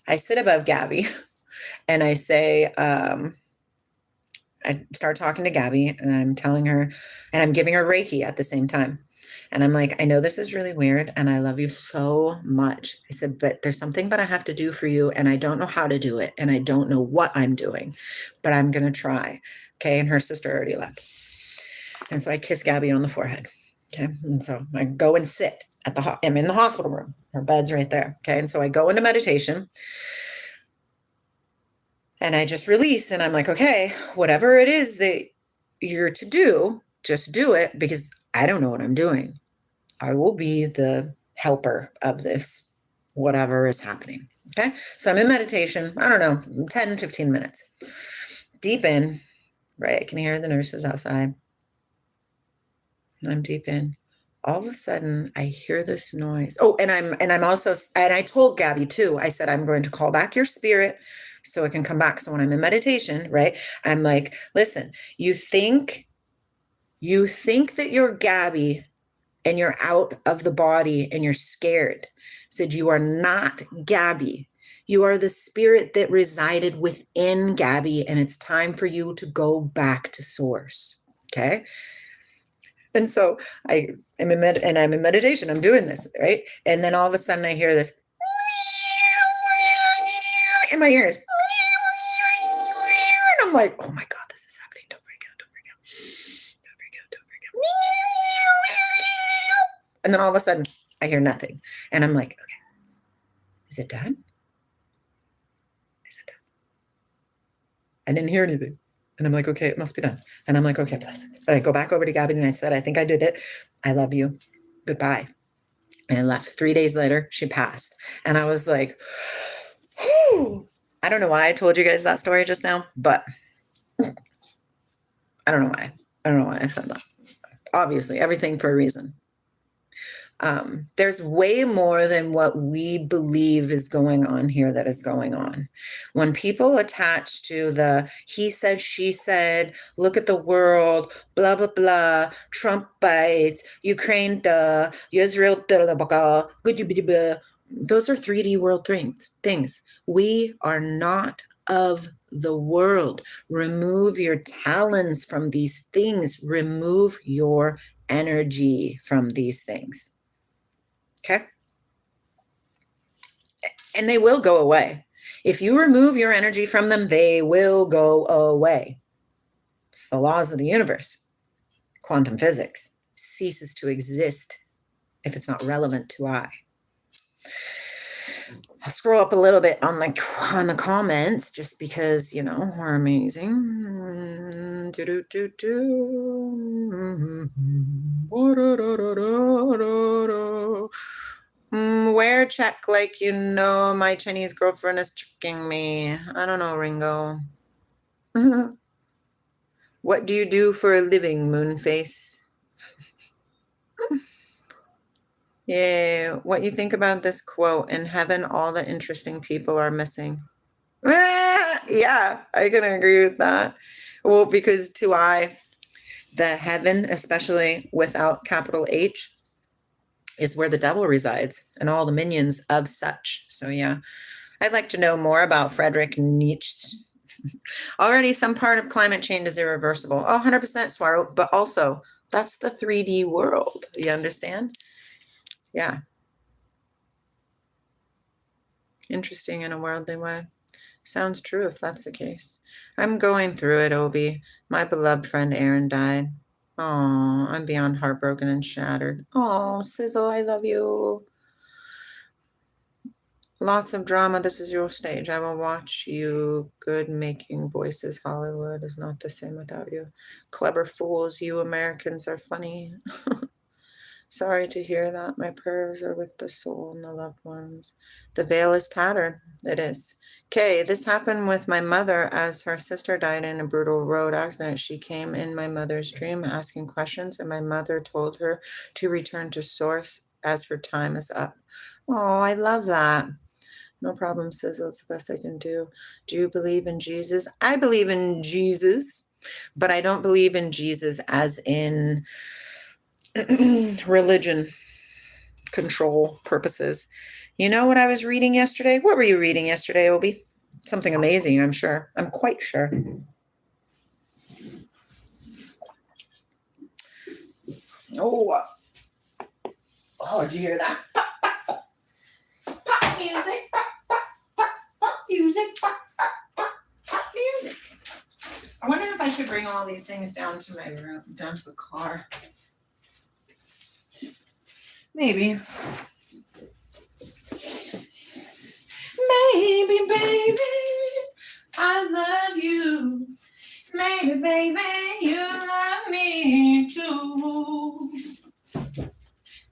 I sit above Gabby and I say, I start talking to Gabby and I'm telling her, and I'm giving her Reiki at the same time. And I'm like, I know this is really weird and I love you so much. I said, but there's something that I have to do for you and I don't know how to do it. And I don't know what I'm doing, but I'm going to try. Okay. And her sister already left. And so I kiss Gabby on the forehead. Okay. And so I go and sit I'm in the hospital room. Her bed's right there. Okay. And so I go into meditation and I just release and I'm like, okay, whatever it is that you're to do, just do it because I don't know what I'm doing. I will be the helper of this, whatever is happening. Okay. So I'm in meditation. I don't know, 10, 15 minutes. Deep in, right? I can hear the nurses outside. I'm deep in. All of a sudden I hear this noise. Oh, and I told Gabby too, I said, I'm going to call back your spirit so it can come back. So when I'm in meditation, right, I'm like, listen, you think that you're Gabby and you're out of the body and you're scared. I said, you are not Gabby. You are the spirit that resided within Gabby, and it's time for you to go back to source. Okay. And so I'm in meditation. I'm doing this, right? And then all of a sudden I hear this in my ears. And I'm like, oh my God, this is happening. Don't freak out. And then all of a sudden I hear nothing. And I'm like, okay, is it done? I didn't hear anything. And I'm like, okay, it must be done. And I'm like, okay, bless. And I go back over to Gabby and I said, I think I did it. I love you. Goodbye. And I left. 3 days later, she passed. And I was like, whew. I don't know why I told you guys that story just now, but I don't know why. I said that. Obviously, everything for a reason. There's way more than what we believe is going on here that is going on. When people attach to the he said, she said, look at the world, blah, blah, blah, Trump bites, Ukraine, Israel, those are 3D world things. We are not of the world. Remove your talons from these things. Remove your energy from these things. Okay? And they will go away. If you remove your energy from them, they will go away. It's the laws of the universe. Quantum physics ceases to exist if it's not relevant to I. I'll scroll up a little bit on the comments just because, we're amazing. Where check like my Chinese girlfriend is checking me. I don't know, Ringo. What do you do for a living, Moonface? Yeah, what you think about this quote? In heaven, all the interesting people are missing. Yeah, I can agree with that. Well, because to I, the heaven, especially without capital H, is where the devil resides and all the minions of such. So yeah, I'd like to know more about Friedrich Nietzsche. Already some part of climate change is irreversible. Oh, 100% Swaro, but also that's the 3D world. You understand? Yeah. Interesting in a worldly way. Sounds true if that's the case. I'm going through it, Obi. My beloved friend Aaron died. Oh, I'm beyond heartbroken and shattered. Oh, Sizzle, I love you. Lots of drama. This is your stage. I will watch you. Good making voices. Hollywood is not the same without you. Clever fools. You Americans are funny. Sorry to hear that. My prayers are with the soul and the loved ones. The veil is tattered. It is. Okay, this happened with my mother as her sister died in a brutal road accident. She came in my mother's dream asking questions, and my mother told her to return to source as her time is up. Oh, I love that. No problem, Sizzle. It's the best I can do. Do you believe in Jesus? I believe in Jesus, but I don't believe in Jesus as in religion control purposes. You know what I was reading yesterday? What were you reading yesterday, Obi? Something amazing, I'm sure. I'm quite sure. Oh, did you hear that? Pop music. Pop music. Pop music. I wonder if I should bring all these things down to my room, down to the car. Maybe. Maybe, baby, I love you. Maybe, baby, you love me too.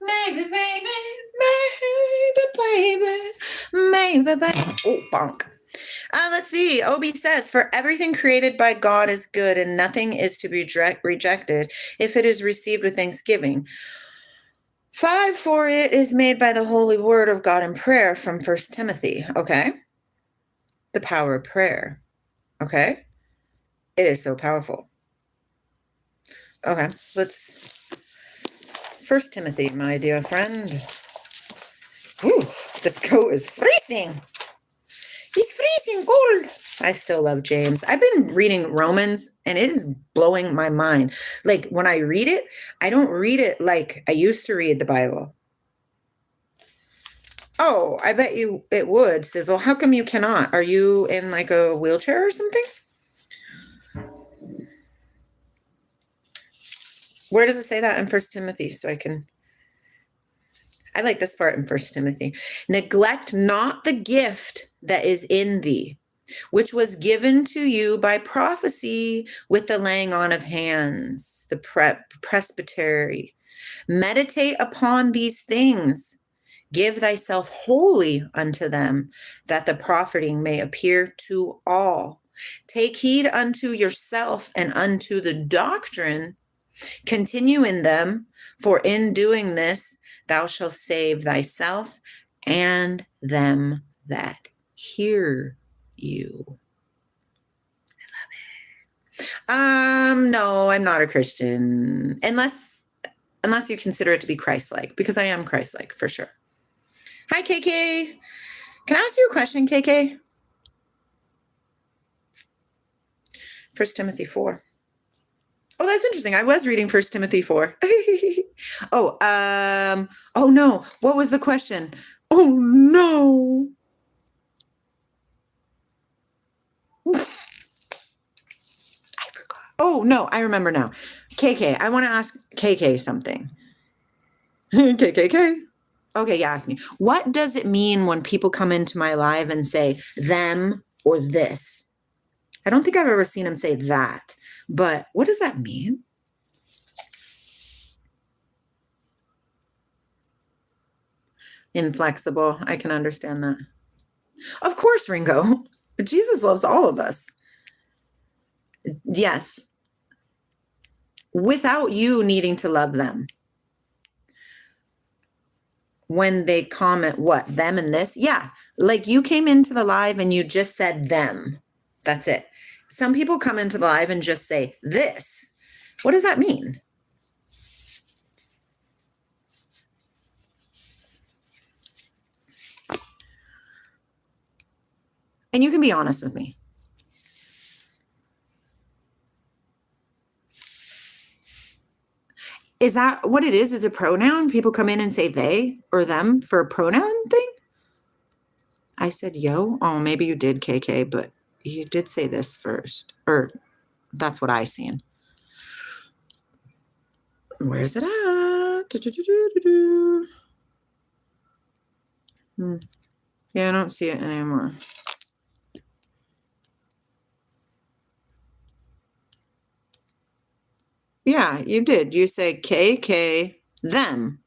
Maybe, baby, maybe, baby. Oh, bonk. Let's see. Obi says, for everything created by God is good, and nothing is to be rejected if it is received with thanksgiving. 5, for it is made by the holy word of God in prayer from 1 Timothy. Okay. The power of prayer. Okay. It is so powerful. Okay. Let's 1 Timothy, my dear friend. Ooh, this coat is freezing. He's freezing cold. I still love James. I've been reading Romans and it is blowing my mind. Like when I read it, I don't read it like I used to read the Bible. Oh, I bet you it would, Sizzle. How come you cannot? Are you in like a wheelchair or something? Where does it say that in 1 Timothy? So I like this part in 1 Timothy. Neglect not the gift that is in thee, which was given to you by prophecy with the laying on of hands, the presbytery. Meditate upon these things. Give thyself wholly unto them, that the profiting may appear to all. Take heed unto yourself and unto the doctrine. Continue in them, for in doing this, thou shalt save thyself and them that hear you. I love it. No, I'm not a Christian, unless you consider it to be Christ-like, because I am Christ-like for sure. Hi, KK. Can I ask you a question, KK? First Timothy 4. Oh, that's interesting. I was reading First Timothy 4. Oh no. What was the question? Oh no. I forgot. Oh no, I remember now. KK, I want to ask KK something. KKK. Okay, yeah, ask me. What does it mean when people come into my live and say them or this? I don't think I've ever seen them say that, but what does that mean? Inflexible. I can understand that. Of course, Ringo. Jesus loves all of us. Yes. Without you needing to love them. When they comment, what, them and this? Yeah. Like you came into the live and you just said them. That's it. Some people come into the live and just say this. What does that mean? And you can be honest with me. Is that what it is? It's a pronoun? People come in and say they or them for a pronoun thing? I said yo. Oh, maybe you did, KK, but you did say this first. Or that's what I seen. Where's it at? Yeah, I don't see it anymore. Yeah, you did. You say KK, them.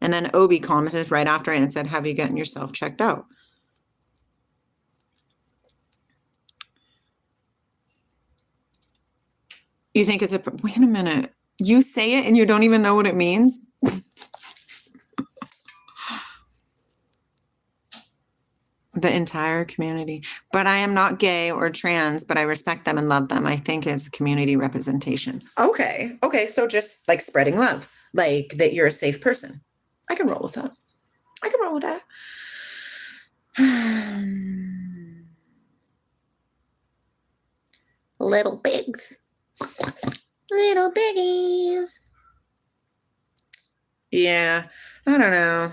And then Obi commented right after and said, have you gotten yourself checked out? You think it's a, wait a minute. You say it and you don't even know what it means? The entire community. But I am not gay or trans, but I respect them and love them. I think it's community representation. Okay. Okay. So just like spreading love, like that you're a safe person. I can roll with that. I can roll with that. Little pigs. Little piggies. Yeah. I don't know.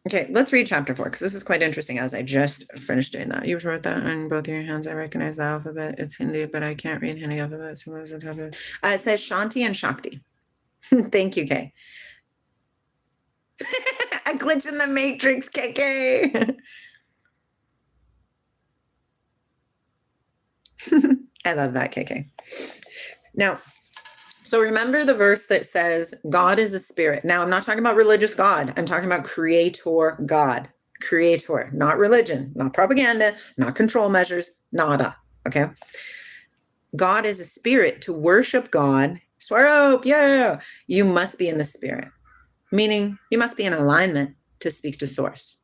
Okay, let's read chapter 4 because this is quite interesting as I just finished doing that. You wrote that on both your hands. I recognize the alphabet. It's Hindi, but I can't read Hindi alphabet. So what does it have? It says Shanti and Shakti. Thank you, Kay. A glitch in the matrix, KK. I love that, KK. Now, so remember the verse that says God is a spirit. Now, I'm not talking about religious God. I'm talking about creator God. Creator, not religion, not propaganda, not control measures, nada. Okay? God is a spirit. To worship God, swear up, yeah, you must be in the spirit. Meaning you must be in alignment to speak to source.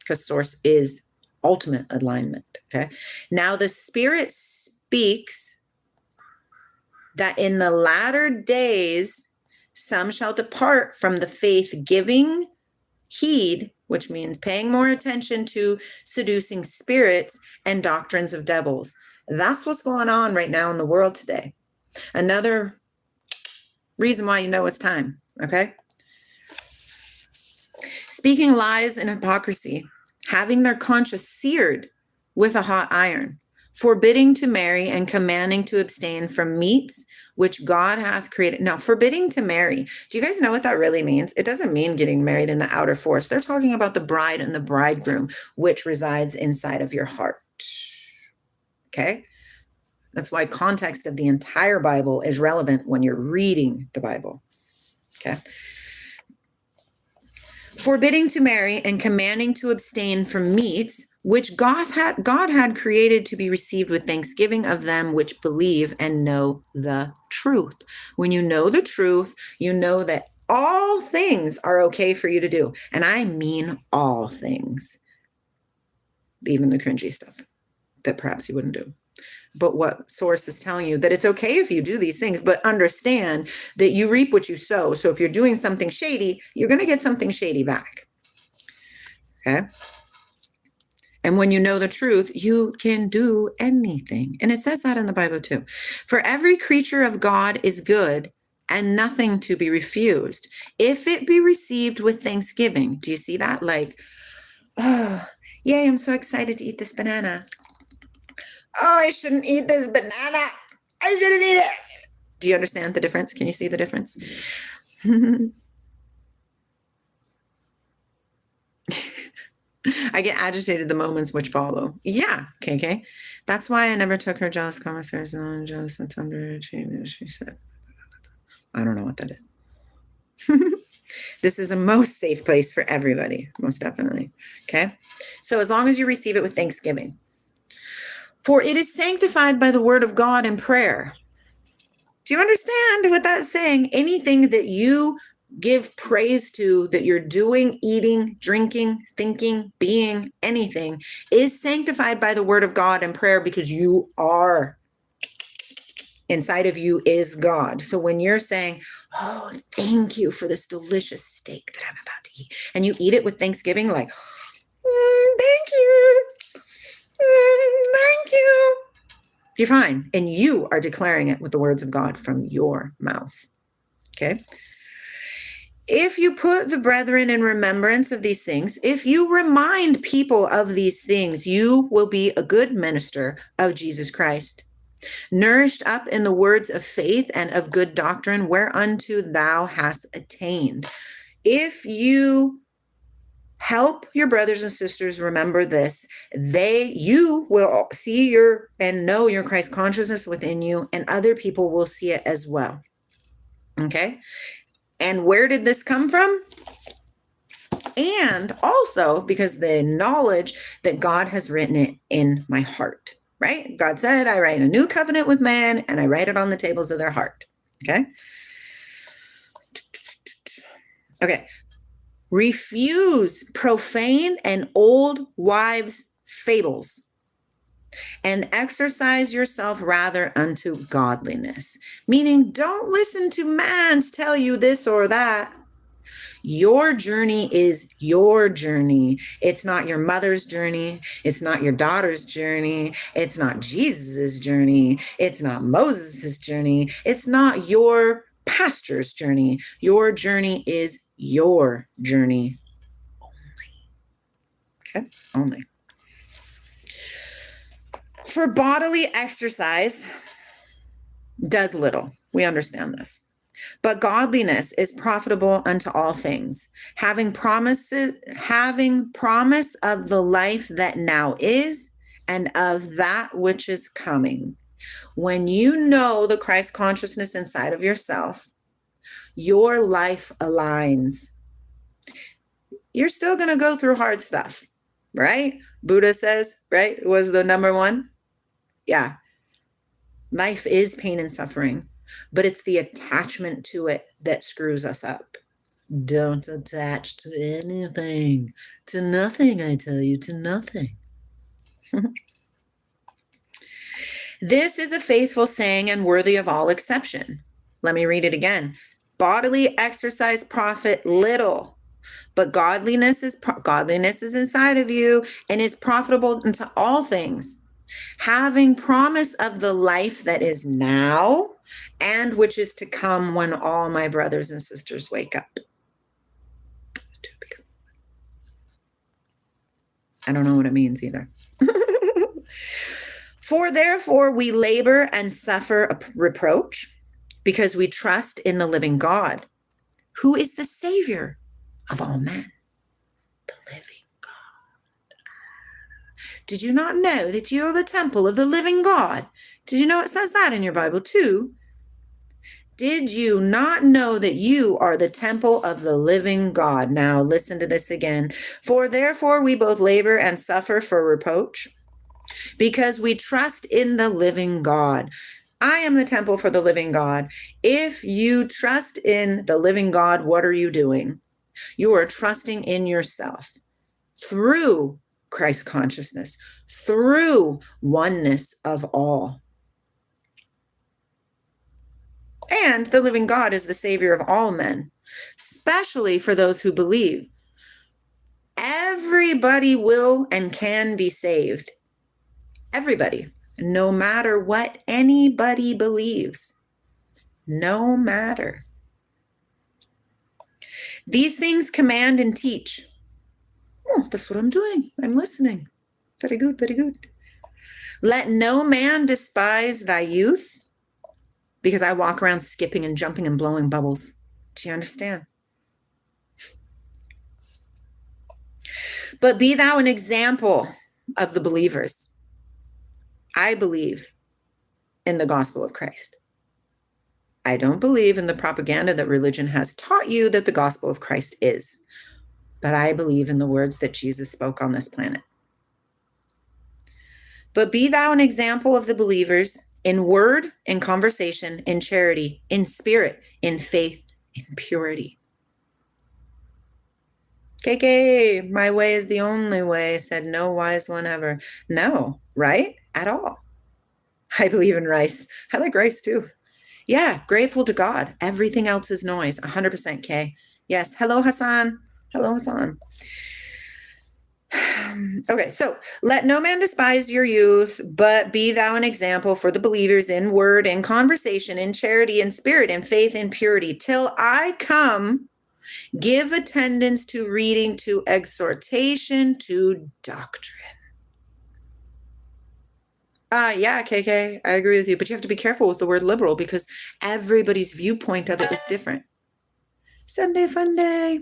Because source is ultimate alignment. Okay? Now the spirit speaks that in the latter days, some shall depart from the faith, giving heed, which means paying more attention to seducing spirits and doctrines of devils. That's what's going on right now in the world today. Another reason why you know it's time, okay? Speaking lies and hypocrisy, having their conscience seared with a hot iron, forbidding to marry and commanding to abstain from meats which God hath created. Now, forbidding to marry. Do you guys know what that really means? It doesn't mean getting married in the outer force. They're talking about the bride and the bridegroom, which resides inside of your heart. Okay? That's why context of the entire Bible is relevant when you're reading the Bible. Okay? Forbidding to marry and commanding to abstain from meats which God had created to be received with thanksgiving of them which believe and know the truth. When you know the truth, you know that all things are okay for you to do. And I mean all things. Even the cringy stuff that perhaps you wouldn't do. But what source is telling you that it's okay if you do these things, but understand that you reap what you sow. So if you're doing something shady, you're going to get something shady back. Okay. And when you know the truth, you can do anything. And it says that in the Bible too. For every creature of God is good and nothing to be refused, if it be received with thanksgiving. Do you see that? Like, oh, yay, I'm so excited to eat this banana. Oh, I shouldn't eat this banana. I shouldn't eat it. Do you understand the difference? Can you see the difference? I get agitated the moments which follow. Yeah, KK. That's why I never took her jealous commissaries on jealous and tender. She said, I don't know what that is. This is a most safe place for everybody, most definitely. Okay. So as long as you receive it with thanksgiving. For it is sanctified by the word of God and prayer. Do you understand what that's saying? Anything that you give praise to, that you're doing, eating, drinking, thinking, being, anything, is sanctified by the word of God and prayer, because you are. Inside of you is God. So when you're saying, oh, thank you for this delicious steak that I'm about to eat, and you eat it with thanksgiving, like, thank you. Thank you. You're fine. And you are declaring it with the words of God from your mouth. Okay. If you put the brethren in remembrance of these things, if you remind people of these things, you will be a good minister of Jesus Christ, nourished up in the words of faith and of good doctrine, whereunto thou hast attained. If you help your brothers and sisters remember this, you will see and know your Christ consciousness within you, and other people will see it as well. Okay? And where did this come from? And also because the knowledge that God has written it in my heart, right? God said, I write a new covenant with man, and I write it on the tables of their heart. Okay? Okay. Refuse profane and old wives' fables, and exercise yourself rather unto godliness. Meaning, don't listen to man tell you this or that. Your journey is your journey. It's not your mother's journey. It's not your daughter's journey. It's not Jesus's journey. It's not Moses's journey. It's not your pastor's journey. Your journey is your journey only. Okay? Only. For bodily exercise does little. We understand this. But godliness is profitable unto all things, having promise of the life that now is, and of that which is coming. When you know the Christ consciousness inside of yourself, your life aligns. You're still going to go through hard stuff, right? Buddha says, right? It was the number one. Yeah. Life is pain and suffering, but it's the attachment to it that screws us up. Don't attach to anything, to nothing, I tell you, to nothing. This is a faithful saying and worthy of all exception. Let me read it again. Bodily exercise profit little, but godliness is inside of you and is profitable unto all things, having promise of the life that is now and which is to come when all my brothers and sisters wake up. I don't know what it means either. For therefore we labor and suffer a reproach, because we trust in the living God, who is the Savior of all men. The living God. Did you not know that you are the temple of the living God? Did you know it says that in your Bible too? Did you not know that you are the temple of the living God? Now listen to this again. For therefore we both labor and suffer for reproach, because we trust in the living God. I am the temple for the living God. If you trust in the living God, what are you doing? You are trusting in yourself through Christ consciousness, through oneness of all. And the living God is the Savior of all men, especially for those who believe. Every everybody will and can be saved. Everybody, no matter what anybody believes. No matter. These things command and teach. Oh, that's what I'm doing. I'm listening. Very good, very good. Let no man despise thy youth, because I walk around skipping and jumping and blowing bubbles. Do you understand? But be thou an example of the believers. I believe in the gospel of Christ. I don't believe in the propaganda that religion has taught you that the gospel of Christ is. But I believe in the words that Jesus spoke on this planet. But be thou an example of the believers in word, in conversation, in charity, in spirit, in faith, in purity. KK, my way is the only way, said no wise one ever. No, right? At all. I believe in rice. I like rice too. Yeah, grateful to God. Everything else is noise. 100% K. Yes. Hello, Hassan. Hello, Hassan. Okay, so let no man despise your youth, but be thou an example for the believers in word, in conversation, in charity, in spirit, in faith, in purity. Till I come, give attendance to reading, to exhortation, to doctrine. Yeah, KK, I agree with you, but you have to be careful with the word liberal because everybody's viewpoint of it is different. Sunday fun day.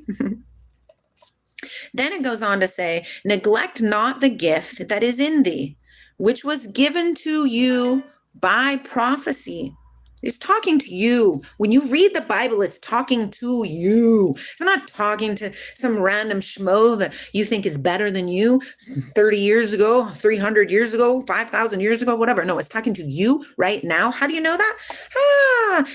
Then it goes on to say, neglect not the gift that is in thee, which was given to you by prophecy. It's talking to you. When you read the Bible, it's talking to you. It's not talking to some random schmo that you think is better than you 30 years ago, 300 years ago, 5,000 years ago, whatever. No, it's talking to you right now. How do you know that?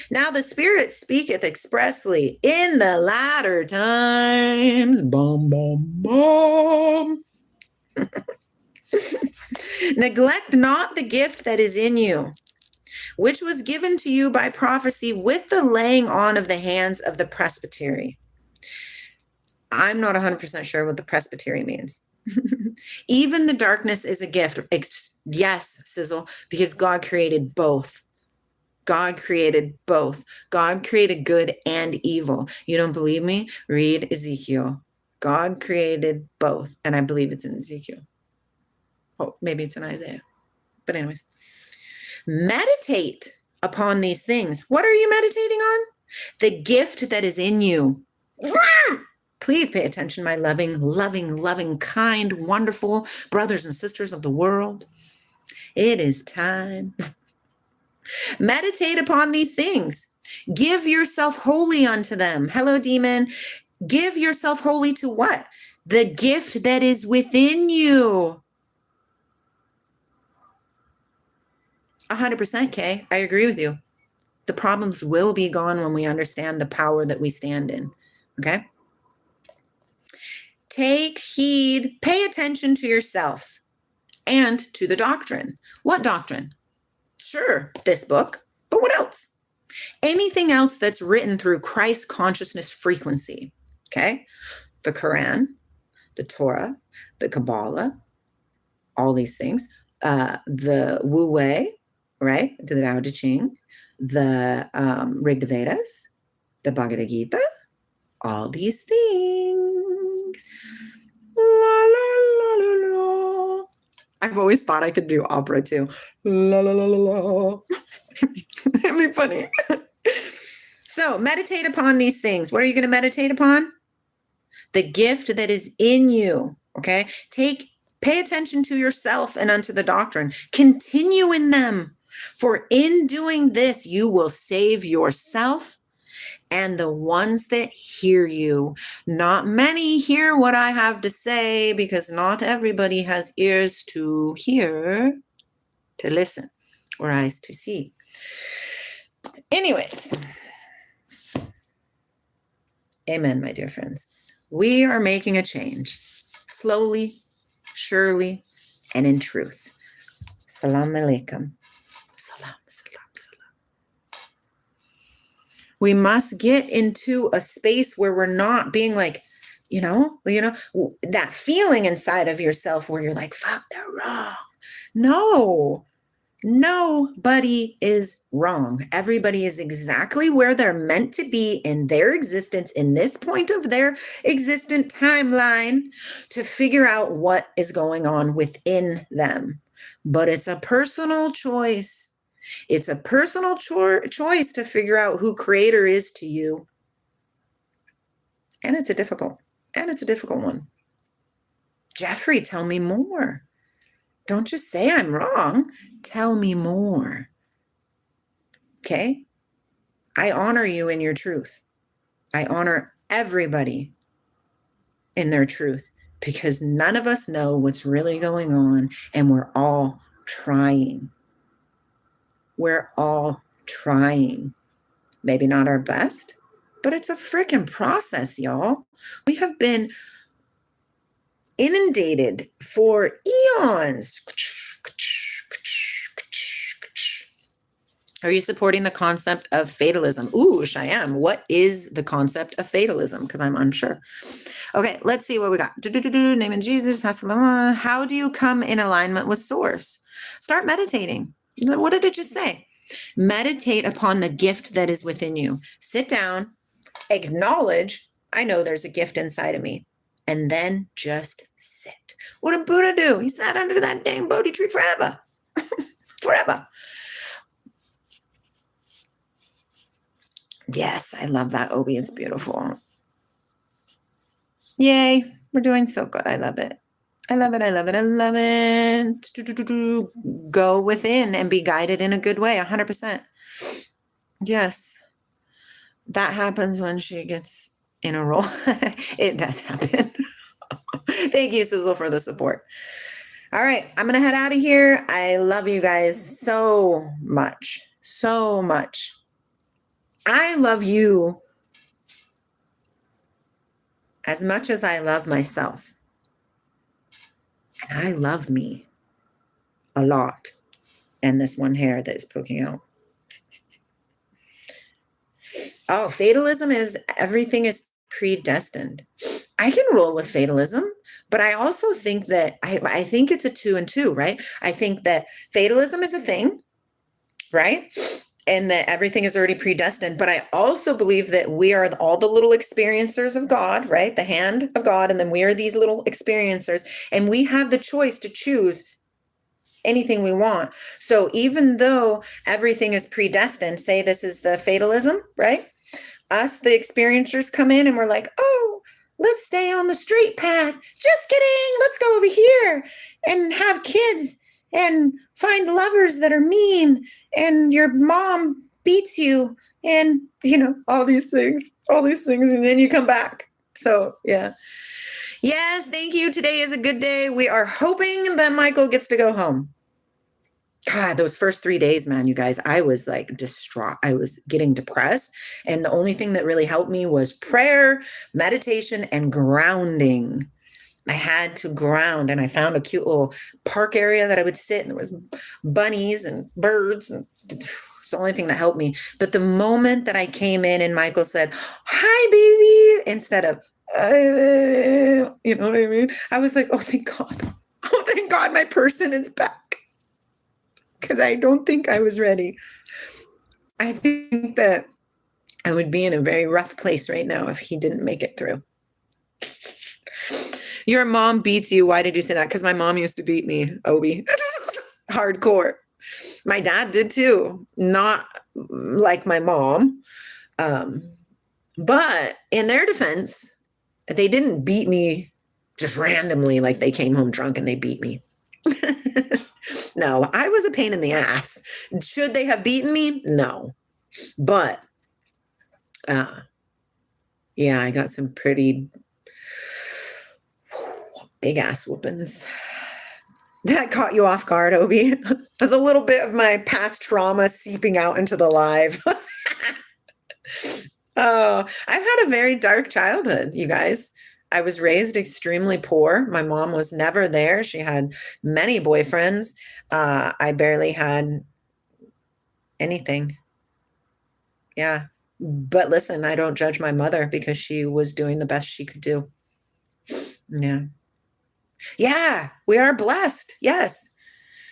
Now the Spirit speaketh expressly in the latter times. Bum, bum, bum. Neglect not the gift that is in you, which was given to you by prophecy with the laying on of the hands of the presbytery. I'm not 100% sure what the presbytery means. Even the darkness is a gift. Yes, Sizzle, because God created both. God created both. God created good and evil. You don't believe me? Read Ezekiel. God created both. And I believe it's in Ezekiel. Oh, maybe it's in Isaiah. But anyways. Meditate upon these things. What are you meditating on? The gift that is in you. Please pay attention, my loving, loving, loving, kind, wonderful brothers and sisters of the world. It is time. Meditate upon these things. Give yourself wholly unto them. Hello, demon. Give yourself wholly to what? The gift that is within you. 100%, Kay. I agree with you. The problems will be gone when we understand the power that we stand in. Okay? Take heed, pay attention to yourself and to the doctrine. What doctrine? Sure, this book, but what else? Anything else that's written through Christ consciousness frequency. Okay? The Quran, the Torah, the Kabbalah, all these things. The Wu Wei, right? The Tao Te Ching, the Rig Vedas, the Bhagavad Gita, all these things. La, la, la, la, la. I've always thought I could do opera too. La, la, la, la, la. It'd be funny. So meditate upon these things. What are you going to meditate upon? The gift that is in you. Okay? Pay attention to yourself and unto the doctrine. Continue in them. For in doing this, you will save yourself and the ones that hear you. Not many hear what I have to say because not everybody has ears to hear, to listen, or eyes to see. Anyways, amen, my dear friends. We are making a change, slowly, surely, and in truth. Salam alaikum. Salam, salam, salam. We must get into a space where we're not being like, that feeling inside of yourself where you're like, fuck, they're wrong. No, nobody is wrong. Everybody is exactly where they're meant to be in their existence, in this point of their existent timeline, to figure out what is going on within them. But it's a personal choice. It's a personal choice to figure out who Creator is to you. And it's a difficult one. Jeffrey, tell me more. Don't just say I'm wrong. Tell me more. Okay? I honor you in your truth. I honor everybody in their truth, because none of us know what's really going on, and we're all trying. We're all trying. Maybe not our best, but it's a freaking process, y'all. We have been inundated for eons. Are you supporting the concept of fatalism? Ooh, Cheyenne, what is the concept of fatalism? Because I'm unsure. Okay, let's see what we got. Name in Jesus. How do you come in alignment with Source? Start meditating. What did it just say? Meditate upon the gift that is within you. Sit down, acknowledge, I know there's a gift inside of me, and then just sit. What did Buddha do? He sat under that dang Bodhi tree forever. Forever. Yes, I love that, Obi. It's beautiful. Yay, we're doing so good. I love it. I love it. I love it. I love it. Go within and be guided in a good way. 100%. Yes. That happens when she gets in a role. It does happen. Thank you, Sizzle, for the support. All right. I'm going to head out of here. I love you guys so much. So much. I love you as much as I love myself. And I love me a lot. And this one hair that is poking out. Oh, fatalism is everything is predestined. I can roll with fatalism, but I also think that I think it's a 2 and 2, right? I think that fatalism is a thing, right? And that everything is already predestined. But I also believe that we are all the little experiencers of God, right? The hand of God. And then we are these little experiencers. And we have the choice to choose anything we want. So even though everything is predestined, say this is the fatalism, right? Us, the experiencers, come in and we're like, oh, let's stay on the straight path. Just kidding. Let's go over here and have kids and find lovers that are mean, and your mom beats you, and all these things, and then you come back. So yeah. Yes, thank you. Today is a good day. We are hoping that Michael gets to go home. God, those first 3 days, man, you guys, I was like distraught. I was getting depressed. And the only thing that really helped me was prayer, meditation, and grounding. I had to ground, and I found a cute little park area that I would sit, and there was bunnies and birds, and it's the only thing that helped me. But the moment that I came in and Michael said, hi, baby, instead of, you know what I mean? I was like, oh, thank God. Oh, thank God my person is back. Because I don't think I was ready. I think that I would be in a very rough place right now if he didn't make it through. Your mom beats you. Why did you say that? Because my mom used to beat me, Obi. Hardcore. My dad did too. Not like my mom. But in their defense, they didn't beat me just randomly, like they came home drunk and they beat me. No, I was a pain in the ass. Should they have beaten me? No. But, yeah, I got some pretty big ass whoopings. That caught you off guard, Obi. There's a little bit of my past trauma seeping out into the live. Oh, I've had a very dark childhood, you guys. I was raised extremely poor. My mom was never there. She had many boyfriends. I barely had anything. Yeah. But listen, I don't judge my mother because she was doing the best she could do. Yeah. Yeah, we are blessed. Yes.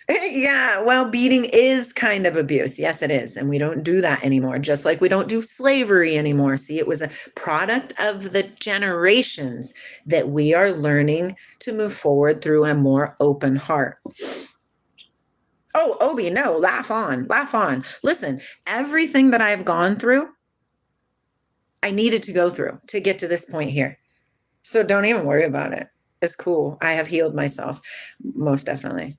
Yeah, well, beating is kind of abuse. Yes, it is. And we don't do that anymore, just like we don't do slavery anymore. See, it was a product of the generations that we are learning to move forward through a more open heart. Oh, Obi, no, laugh on, laugh on. Listen, everything that I've gone through, I needed to go through to get to this point here. So don't even worry about it. It's cool. I have healed myself, most definitely.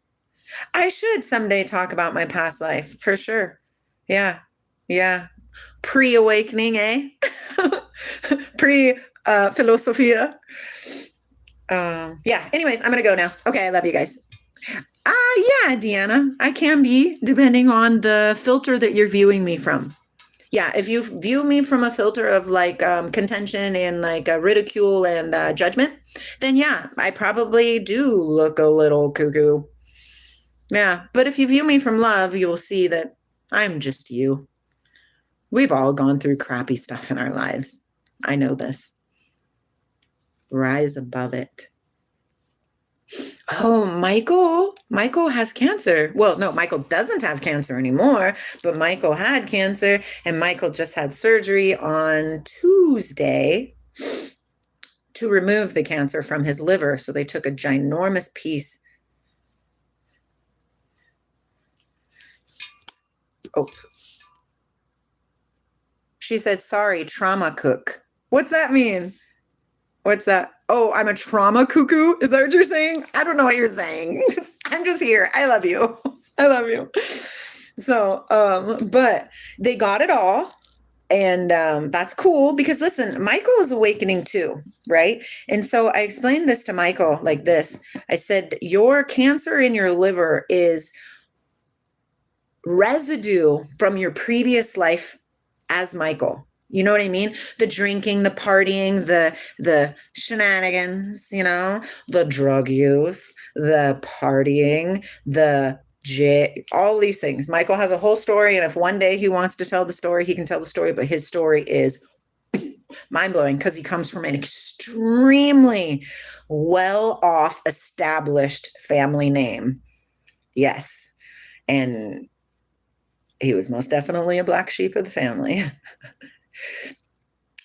I should someday talk about my past life for sure. Yeah. Yeah. Pre-awakening, eh? Philosophia. Yeah. Anyways, I'm going to go now. Okay. I love you guys. Yeah, Deanna, I can be, depending on the filter that you're viewing me from. Yeah, if you view me from a filter of like contention and like ridicule and judgment, then yeah, I probably do look a little cuckoo. Yeah, but if you view me from love, you will see that I'm just you. We've all gone through crappy stuff in our lives. I know this. Rise above it. Oh, Michael. Michael has cancer. Well, no, Michael doesn't have cancer anymore, but Michael had cancer, and Michael just had surgery on Tuesday to remove the cancer from his liver. So they took a ginormous piece. Oh. She said, sorry, trauma cook. What's that mean? What's that? Oh, I'm a trauma cuckoo? Is that what you're saying? I don't know what you're saying. I'm just here. I love you. I love you. So, but they got it all. And that's cool because listen, Michael is awakening too, right? And so I explained this to Michael like this. I said, your cancer in your liver is residue from your previous life as Michael. You know what I mean? The drinking, the partying, the shenanigans, you know, the drug use, the partying, all these things. Michael has a whole story, and if one day he wants to tell the story, he can tell the story, but his story is mind-blowing because he comes from an extremely well-off, established family name. Yes. And he was most definitely a black sheep of the family.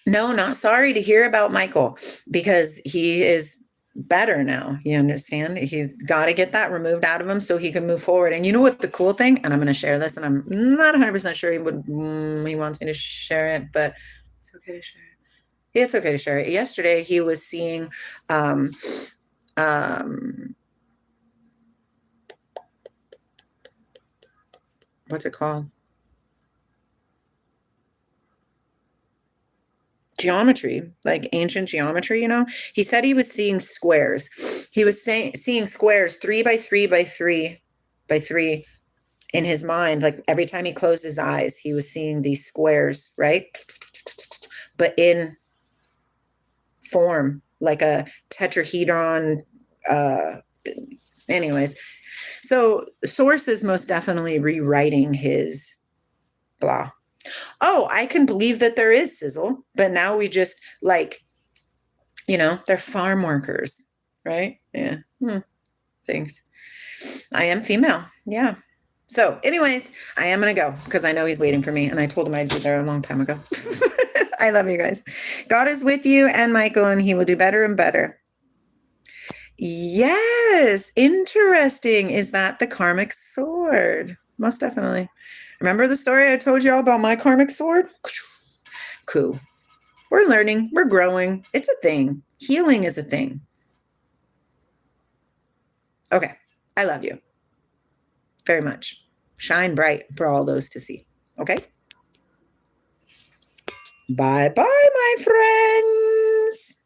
No, not sorry to hear about Michael because he is better now. You understand? He's got to get that removed out of him so he can move forward. And you know what the cool thing? And I'm going to share this, and I'm not 100% sure he wants me to share it, but it's okay to share it. It's okay to share it. Yesterday, he was seeing what's it called? Geometry, like ancient geometry, you know. He said he was seeing squares. He was seeing squares 3 by 3 by 3 by 3 in his mind. Like every time he closed his eyes, he was seeing these squares, right? But in form, like a tetrahedron. Anyways, so Source is most definitely rewriting his blah. Oh, I can believe that there is sizzle, but now we just like, you know, they're farm workers, right? Yeah. Thanks. I am female. Yeah. So anyways, I am going to go because I know he's waiting for me and I told him I'd be there a long time ago. I love you guys. God is with you and Michael, and he will do better and better. Yes. Interesting. Is that the karmic sword? Most definitely. Remember the story I told you all about my karmic sword? Cool. We're learning. We're growing. It's a thing. Healing is a thing. Okay. I love you very much. Shine bright for all those to see. Okay? Bye-bye, my friends.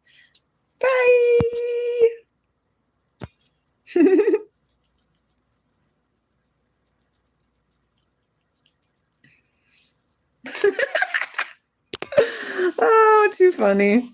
Bye. Oh, too funny.